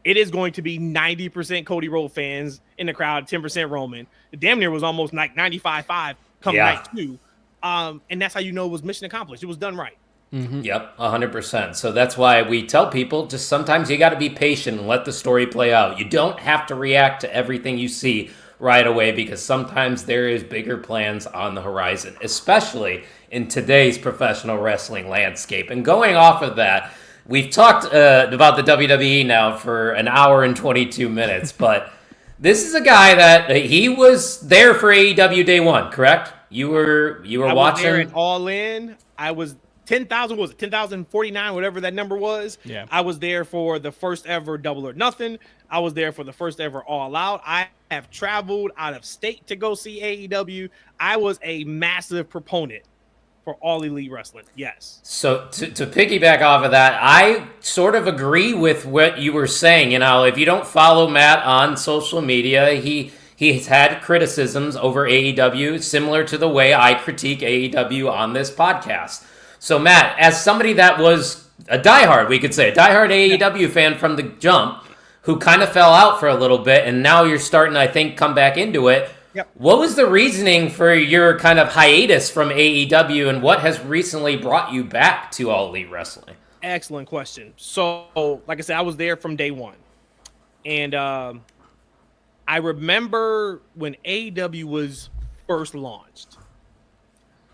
it is going to be 90% Cody Rhodes fans in the crowd, 10% Roman. It damn near was almost like 95-5 come night 2. And that's how you know it was mission accomplished. It was done right. Yep, 100%. So that's why we tell people, just sometimes you got to be patient and let the story play out. You don't have to react to everything you see right away, because sometimes there is bigger plans on the horizon, especially in today's professional wrestling landscape. And going off of that, we've talked about the WWE now for an hour and 22 minutes, but this is a guy that he was there for AEW day one, correct? You were watching. I was there at All In. I was 10,000. Was it 10,049? Whatever that number was. Yeah. I was there for the first ever Double or Nothing. I was there for the first ever All Out. I have traveled out of state to go see AEW. I was a massive proponent for All Elite Wrestling. Yes. So to piggyback off of that, I sort of agree with what you were saying. You know, if you don't follow Matt on social media, he's had criticisms over AEW, similar to the way I critique AEW on this podcast. So Matt, as somebody that was a diehard AEW fan from the jump, who kind of fell out for a little bit, and now you're starting, I think, come back into it. Yep. What was the reasoning for your kind of hiatus from AEW, and what has recently brought you back to All Elite Wrestling? Excellent question. So, like I said, I was there from day one. And I remember when AEW was first launched,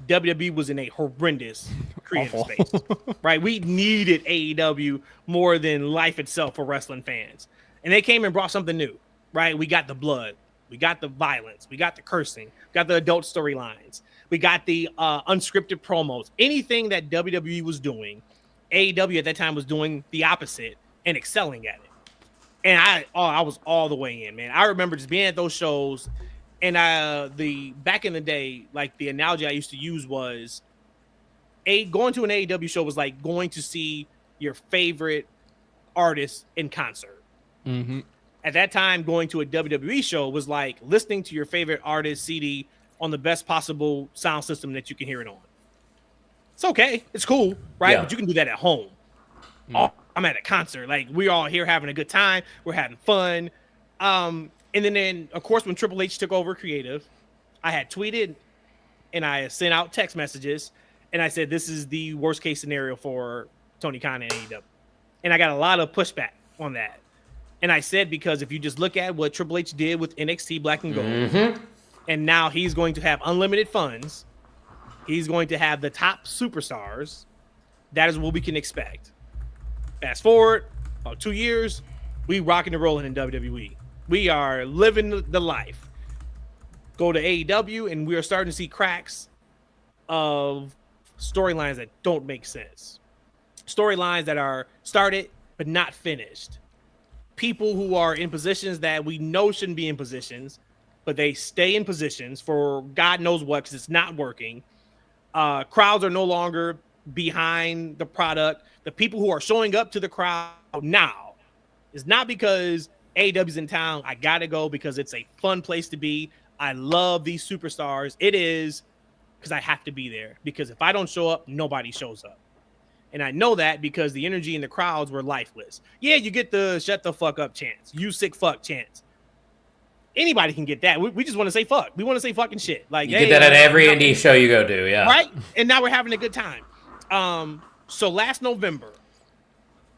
WWE was in a horrendous creative space, right? We needed AEW more than life itself for wrestling fans. And they came and brought something new, right? We got the blood. We got the violence. We got the cursing. We got the adult storylines. We got the unscripted promos. Anything that WWE was doing, AEW at that time was doing the opposite and excelling at it. And I was all the way in, man. I remember just being at those shows. And back in the day, like the analogy I used to use was going to an AEW show was like going to see your favorite artist in concert. At that time, going to a WWE show was like listening to your favorite artist CD on the best possible sound system that you can hear it on. It's okay. It's cool, right? Yeah. But you can do that at home. Oh, I'm at a concert. Like, we're all here having a good time. We're having fun. And then, of course, when Triple H took over creative, I had tweeted and I sent out text messages. And I said, this is the worst case scenario for Tony Khan and AEW. And I got a lot of pushback on that. And I said, because if you just look at what Triple H did with NXT Black and Gold, and now he's going to have unlimited funds, he's going to have the top superstars, that is what we can expect. Fast forward about 2 years, we rocking and rolling in WWE. We are living the life. Go to AEW, and we are starting to see cracks of storylines that don't make sense. Storylines that are started but not finished. People who are in positions that we know shouldn't be in positions, but they stay in positions for God knows what, because it's not working. Crowds are no longer behind the product. The people who are showing up to the crowd now is not because AEW's in town. I gotta go because it's a fun place to be. I love these superstars. It is because I have to be there. Because if I don't show up, nobody shows up. And I know that because the energy in the crowds were lifeless. Yeah, you get the shut the fuck up chance. You sick fuck chance. Anybody can get that. We just want to say fuck. We want to say fucking shit. Like, you get that at every indie show you go to, yeah. Right? And now we're having a good time. So last November,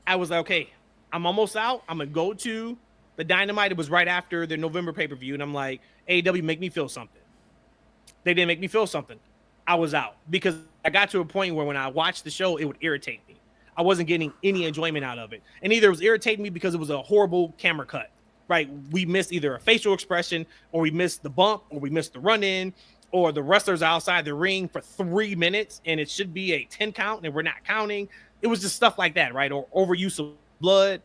I was like, okay, I'm almost out. I'm going to go to the Dynamite. It was right after the November pay-per-view. And I'm like, AEW, make me feel something. They didn't make me feel something. I was out because I got to a point where when I watched the show, it would irritate me. I wasn't getting any enjoyment out of it. And either it was irritating me because it was a horrible camera cut, right? We missed either a facial expression, or we missed the bump, or we missed the run-in, or the wrestlers outside the ring for 3 minutes and it should be a 10 count and we're not counting. It was just stuff like that, right? Or overuse of blood.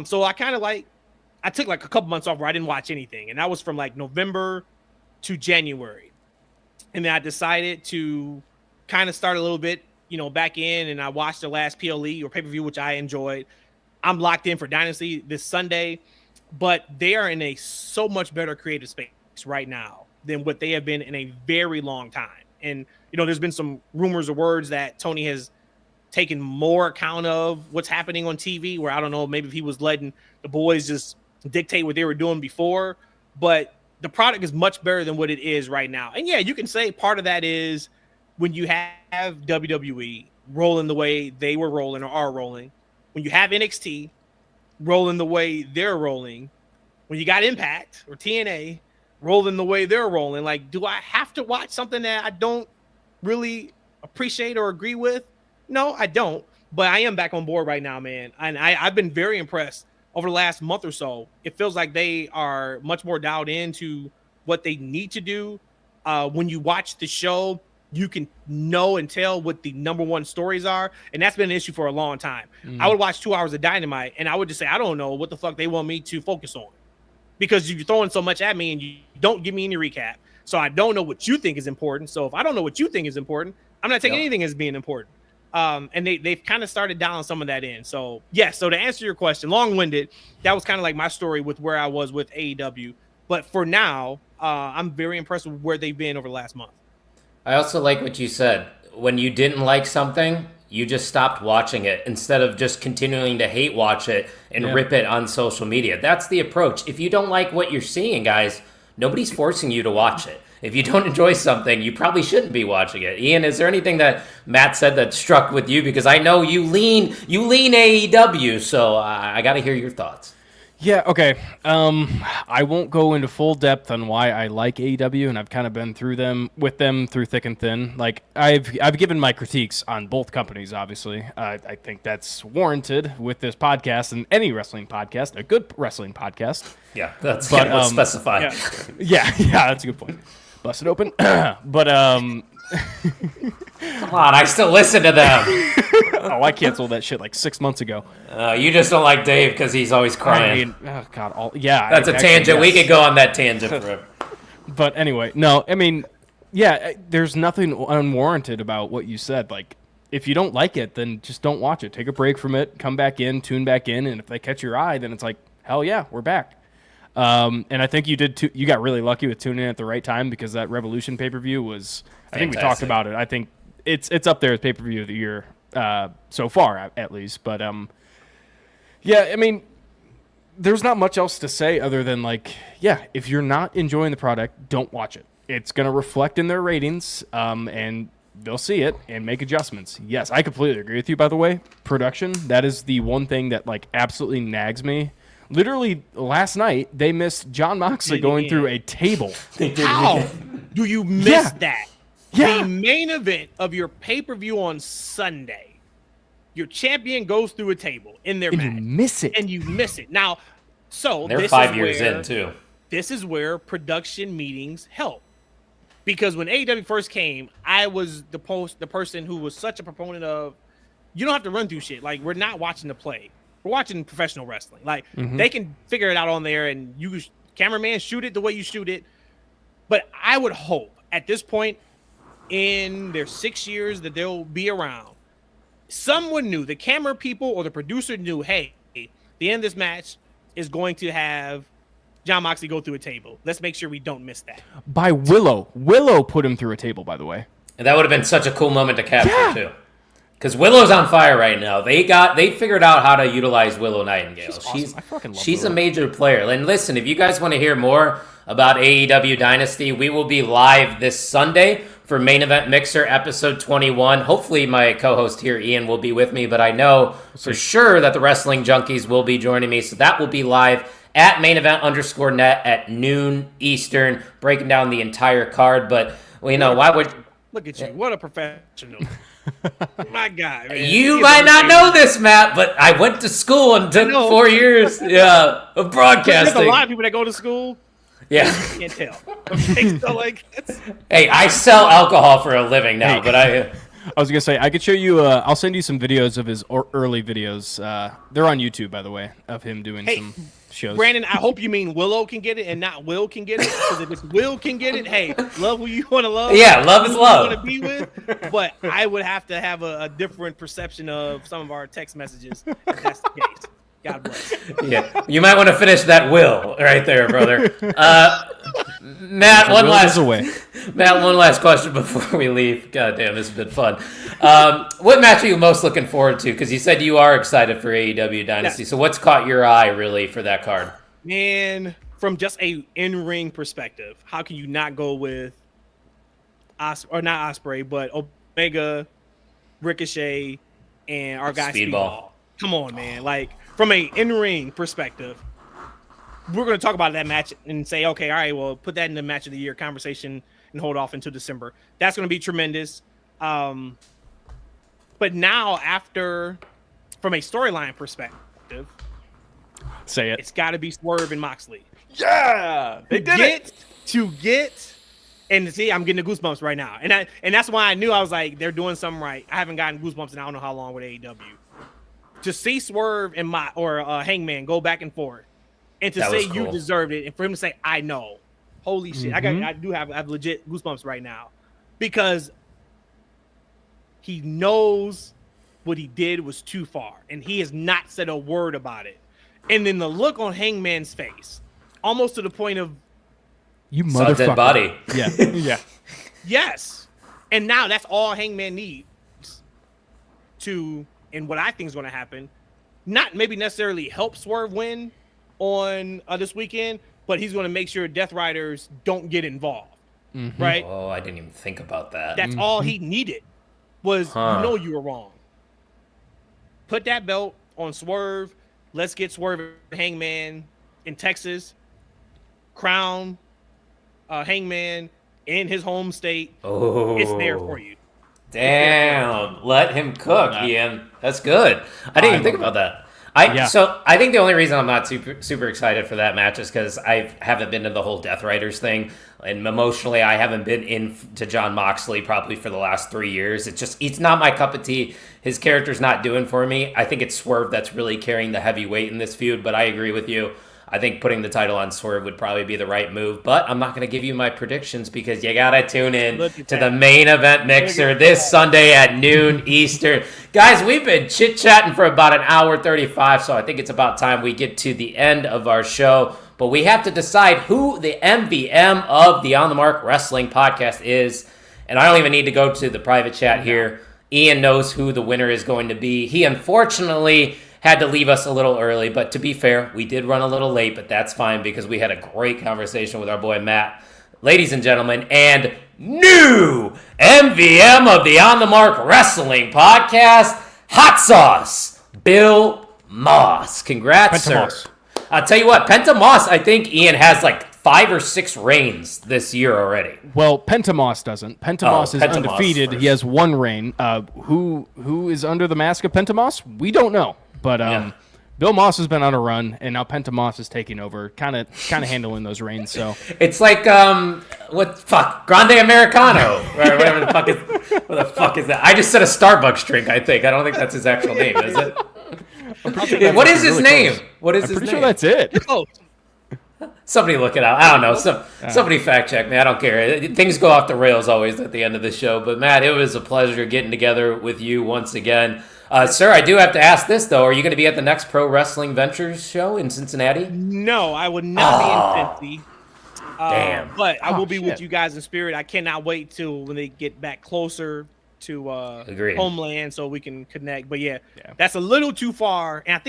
So I kind of I took like a couple months off where I didn't watch anything. And that was from like November to January. And then I decided to kind of start a little bit, back in, and I watched the last PLE or pay-per-view, which I enjoyed. I'm locked in for Dynasty this Sunday, but they are in a so much better creative space right now than what they have been in a very long time. And, there's been some rumors or words that Tony has taken more account of what's happening on TV, where I don't know, maybe if he was letting the boys just dictate what they were doing before, but the product is much better than what it is right now. And yeah, you can say part of that is when you have WWE rolling the way they were rolling or are rolling, when you have NXT rolling the way they're rolling, when you got Impact or TNA rolling the way they're rolling, like, do I have to watch something that I don't really appreciate or agree with? No, I don't. But I am back on board right now, man. And I've been very impressed over the last month or so. It feels like they are much more dialed into what they need to do. When you watch the show, you can know and tell what the number one stories are. And that's been an issue for a long time. I would watch 2 hours of Dynamite and I would just say, I don't know what the fuck they want me to focus on, because you're throwing so much at me and you don't give me any recap. So I don't know what you think is important. So if I don't know what you think is important, I'm not taking anything as being important. And they've kind of started dialing some of that in. So, yes. So to answer your question, long-winded, that was kind of like my story with where I was with AEW. But for now, I'm very impressed with where they've been over the last month. I also like what you said. When you didn't like something, you just stopped watching it instead of just continuing to hate watch it and rip it on social media. That's the approach. If you don't like what you're seeing, guys, nobody's forcing you to watch it. If you don't enjoy something, you probably shouldn't be watching it. Ian, is there anything that Matt said that struck with you? Because I know you lean AEW, so I got to hear your thoughts. Yeah, okay. I won't go into full depth on why I like AEW, and I've kind of been through thick and thin. Like, I've given my critiques on both companies, obviously. I think that's warranted with this podcast and any wrestling podcast, a good wrestling podcast. Yeah, let's specify. Yeah, that's a good point. Bust it open. But come on, I still listen to them. Oh, I canceled that shit like 6 months ago. You just don't like Dave because he's always crying. Oh God, that's a tangent. Yes. We could go on that tangent forever. But anyway, no, I mean, yeah, there's nothing unwarranted about what you said. Like, if you don't like it, then just don't watch it. Take a break from it, come back in, tune back in, and if they catch your eye, then it's like, hell yeah, we're back. And I think you did. You got really lucky with tuning in at the right time because that Revolution pay-per-view was. I think we talked about it. I think it's up there as pay-per-view of the year so far, at least. But yeah, I mean, there's not much else to say other than if you're not enjoying the product, don't watch it. It's going to reflect in their ratings, and they'll see it and make adjustments. Yes, I completely agree with you, by the way. Production, that is the one thing that absolutely nags me. Literally, last night, they missed John Moxley going through a table. How do you miss that? Yeah. The main event of your pay-per-view on Sunday, your champion goes through a table in their match. You miss it. And you miss it. Now, they're 5 years in, too. This is where production meetings help. Because when AEW first came, I was the person who was such a proponent of, you don't have to run through shit. We're not watching the play. We're watching professional wrestling. They can figure it out on there, and you cameraman shoot it the way you shoot it. But I would hope at this point in their 6 years that they'll be around, someone knew, the camera people or the producer knew, hey, the end of this match is going to have John Moxley go through a table. Let's make sure we don't miss that. By Willow. Willow put him through a table, by the way. And that would have been such a cool moment to capture, too. Because Willow's on fire right now. They figured out how to utilize Willow Nightingale. She's awesome. She's a major player. And listen, if you guys want to hear more about AEW Dynasty, we will be live this Sunday for Main Event Mixer episode 21. Hopefully my co-host here, Ian, will be with me, but I know for sure that the Wrestling Junkies will be joining me. So that will be live at mainevent_net at noon Eastern, breaking down the entire card. But, why would... Look at you. What a professional. My God. Man. You might not know this, Matt, but I went to school and took 4 years of broadcasting. There's a lot of people that go to school. Yeah. You can't tell. So, hey, I sell alcohol for a living now, but I was going to say, I could show you, I'll send you some videos of his early videos. They're on YouTube, by the way, of him doing some shows. Brandon, I hope you mean Willow can get it and not Will can get it. Because if it's Will can get it, hey, love who you want to love. Yeah, love is love. Want to be with, but I would have to have a different perception of some of our text messages if that's the case. God bless. Yeah, you might want to finish that will right there, brother. Matt, one last question before we leave. God damn, this has been fun. What match are you most looking forward to? Because you said you are excited for AEW Dynasty. Yeah. So what's caught your eye, really, for that card? Man, from just a in-ring perspective, how can you not go with not Ospreay, but Omega, Ricochet, and our guy Speedball? Come on, man. From a in-ring perspective, we're going to talk about that match and say, okay, all right, well, put that in the match of the year conversation and hold off until December. That's going to be tremendous. But now from a storyline perspective, it's got to be Swerve and Moxley. Yeah, they did it. And see, I'm getting the goosebumps right now. And that's why I knew I was like, they're doing something right. I haven't gotten goosebumps in I don't know how long with AEW. To see Swerve and Hangman go back and forth, and to say you deserved it, and for him to say I know, holy shit, I do have legit goosebumps right now, because he knows what he did was too far, and he has not said a word about it. And then the look on Hangman's face, almost to the point of you motherfucker, dead body. Yeah, yeah, yes. And now that's all Hangman needs to. And what I think is going to happen, not maybe necessarily help Swerve win on this weekend, but he's going to make sure Death Riders don't get involved, right? Oh, I didn't even think about that. That's all he needed was, you were wrong. Put that belt on Swerve. Let's get Swerve and Hangman in Texas. Crown Hangman in his home state. Oh, it's there for you. Damn, let him cook, Ian. That's good. I didn't even think about that. So I think the only reason I'm not super excited for that match is because I haven't been to the whole Death Riders thing, and emotionally I haven't been into John Moxley probably for the last 3 years. It's not my cup of tea. His character's not doing for me. I think it's Swerve that's really carrying the heavy weight in this feud, but I agree with you. I think putting the title on Swerve would probably be the right move, but I'm not going to give you my predictions because you got to tune in to the Main Event Mixer this Sunday at noon Eastern. Guys, we've been chit-chatting for about an hour 35, so I think it's about time we get to the end of our show. but we have to decide who the MVM of the On the Mark Wrestling Podcast is. And I don't even need to go to the private chat here. Ian knows who the winner is going to be. He unfortunately had to leave us a little early, but to be fair, we did run a little late, but that's fine because we had a great conversation with our boy Matt. Ladies and gentlemen, and new MVM of the On the Mark Wrestling Podcast, Hot Sauce, Bill Moss. Congrats, sir. I'll tell you what, Penta Moss, I think Ian has like 5 or 6 reigns this year already. Well, Pentamoss doesn't. Pentamoss is Pentamoss undefeated. first. He has 1 reign. Who is under the mask of Pentamoss? We don't know. But Bill Moss has been on a run, and now Pentamoss is taking over, kind of handling those reigns. So it's like Grande Americano, or whatever the fuck is. What the fuck is that? I just said a Starbucks drink. I think. I don't think that's his actual name, is it? What is his name? Close. What is I'm his pretty name? sure that's it. Oh, Somebody look it up. I don't know. Somebody fact check me. I don't care. Things go off the rails always at the end of the show. But Matt, it was a pleasure getting together with you once again. Sir, I do have to ask this, though. Are you going to be at the next Pro Wrestling Ventures show in Cincinnati? no, I would not be in Cincy. Damn. But I will be shit. with you guys in spirit. I cannot wait till when they get back closer to Agreed. homeland so we can connect. But yeah, that's a little too far. And I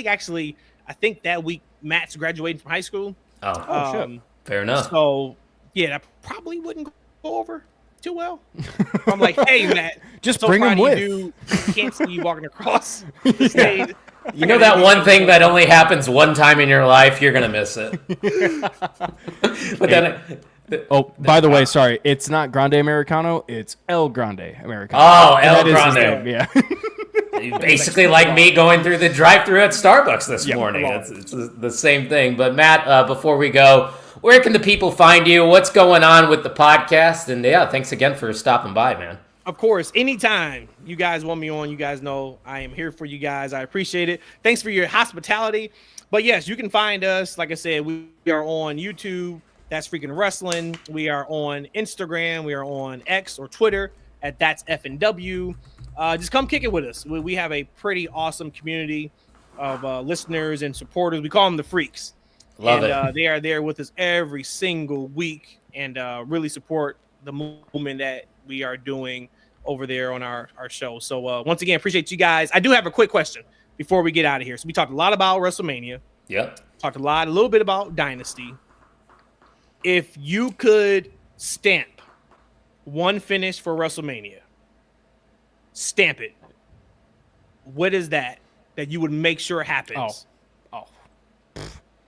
think that week Matt's graduating from high school. Oh, shit. fair enough. So yeah, that probably wouldn't go over too well. I'm like, hey Matt, Just so bring him proud of you, with. dude. Can't see you walking across the stage. You know that one thing that only happens one time in your life? You're going to miss it. But then... Oh, by the way, sorry. It's not Grande Americano. It's El Grande Americano. Oh, El That is his Grande. name, yeah. Basically like me going through the drive-thru at Starbucks this morning. It's the same thing. But Matt, before we go, where can the people find you? What's going on with the podcast? And yeah, thanks again for stopping by, man. Of course, anytime you guys want me on, you guys know I am here for you guys. I appreciate it. Thanks for your hospitality. But yes, you can find us. Like I said, we are on YouTube. That's Freakin Wrestling. We are on Instagram. We are on X or Twitter at That's FNW. Just come kick it with us. We have a pretty awesome community of listeners and supporters. We call them the Freaks. Love it. They are there with us every single week and really support the movement that we are doing over there on our show. So once again, appreciate you guys. I do have a quick question before we get out of here. So we talked a lot about WrestleMania. Yep. Talked a little bit about Dynasty. If you could stamp one finish for WrestleMania, stamp it. What is that you would make sure happens? Oh.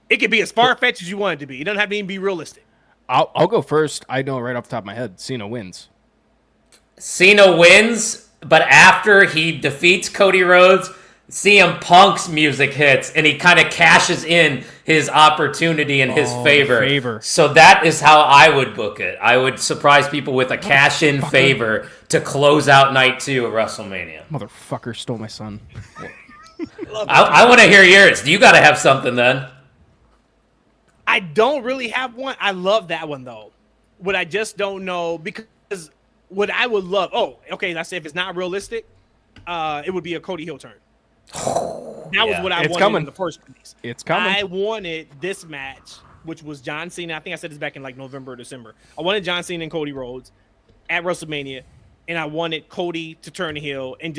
It could be as far-fetched as you want it to be. It doesn't have to even be realistic. I'll go first. I know right off the top of my head, Cena wins. Cena wins, but after he defeats Cody Rhodes, CM Punk's music hits, and he kind of cashes in his opportunity in his favor. So that is how I would book it. I would surprise people with a cash-in favor to close out night 2 of WrestleMania. Motherfucker stole my son. I want to hear yours. You got to have something then. I don't really have one. I love that one, though. What I just don't know, because what I would love... Oh, okay, I said if it's not realistic, it would be a Cody Hill turn. That was what I wanted in the first place. It's coming. I wanted this match, which was John Cena. I think I said this back in like November or December. I wanted John Cena and Cody Rhodes at WrestleMania, and I wanted Cody to turn heel and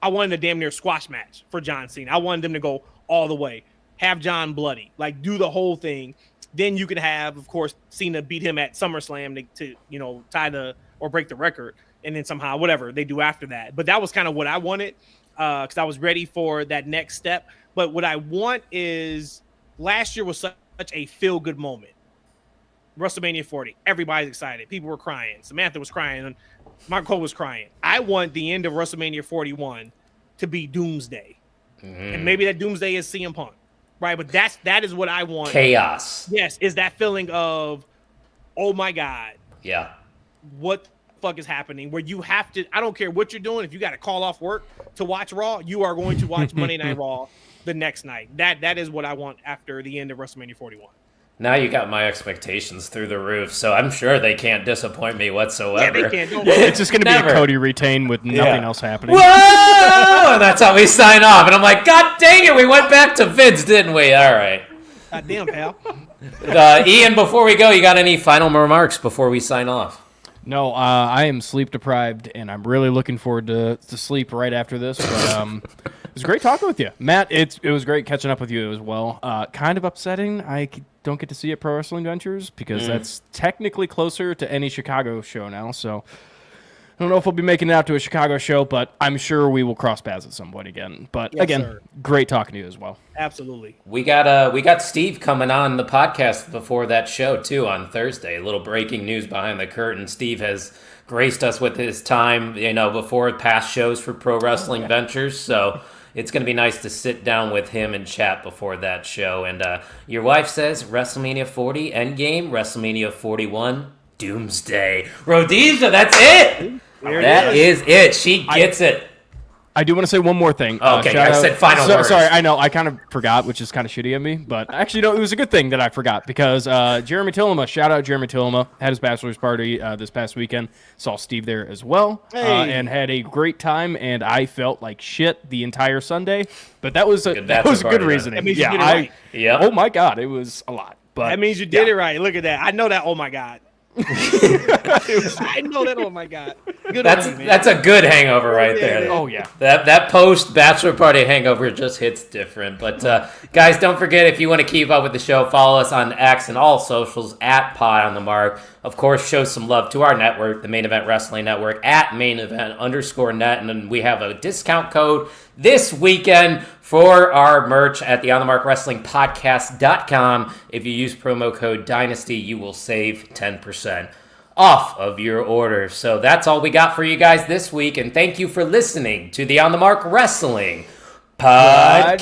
I wanted a damn near squash match for John Cena. I wanted them to go all the way, have John bloody, like do the whole thing. Then you could have, of course, Cena beat him at SummerSlam to tie or break the record, and then somehow whatever they do after that. But that was kind of what I wanted. Because I was ready for that next step. But what I want is, last year was such a feel-good moment. WrestleMania 40, everybody's excited. People were crying. Samantha was crying. And Mark Cole was crying. I want the end of WrestleMania 41 to be Doomsday. And maybe that Doomsday is CM Punk. Right? But that is what I want. Chaos. Yes, is that feeling of, oh my God. Yeah. What fuck is happening, where you have to, I don't care what you're doing, if you got to call off work to watch Raw, you are going to watch Monday Night Raw the next night. That is what I want after the end of WrestleMania 41. Now you got my expectations through the roof, so I'm sure they can't disappoint me whatsoever. Yeah, they can't. It's just going to be a Cody retain with nothing else happening. Whoa! And that's how we sign off. And I'm like, God dang it, we went back to Vince, didn't we? All right. God damn, pal. Ian, before we go, you got any final remarks before we sign off? No, I am sleep deprived, and I'm really looking forward to sleep right after this. But it was great talking with you, Matt. It was great catching up with you as well. Kind of upsetting don't get to see it Pro Wrestling Ventures because that's technically closer to any Chicago show now. So I don't know if we'll be making it out to a Chicago show, but I'm sure we will cross paths at some point again. But Yes, again, sir. great talking to you as well. Absolutely. We got Steve coming on the podcast before that show too on Thursday. A little breaking news behind the curtain. Steve has graced us with his time, before past shows for Pro Wrestling Ventures. So it's going to be nice to sit down with him and chat before that show. And your wife says WrestleMania 40 Endgame, WrestleMania 41 Doomsday. Rhodesia, that's it. That is it. She gets it. I do want to say one more thing. Okay, shout I said out- final words. Sorry, I know. I kind of forgot, which is kind of shitty of me. But actually, no, it was a good thing that I forgot because Jeremy Tillema, shout out Jeremy Tillema, had his bachelor's party this past weekend. Saw Steve there as well and had a great time. And I felt like shit the entire Sunday. But that was a good party, reasoning. That means you did it right. Yeah. Oh, my God. It was a lot. But That means you did it right. Look at that. I know that. Oh my God. I know that. Oh my God. Good on you, man. That's a good hangover right there. Oh, yeah. That post bachelor party hangover just hits different. But guys, don't forget, if you want to keep up with the show, follow us on X and all socials at Pie on the Mark. Of course, show some love to our network, the Main Event Wrestling Network, at @mainevent_net. And then we have a discount code this weekend for our merch at the On the Mark Wrestling Podcast.com. If you use promo code Dynasty, you will save 10% off of your order. So that's all we got for you guys this week. And thank you for listening to the On the Mark Wrestling Podcast.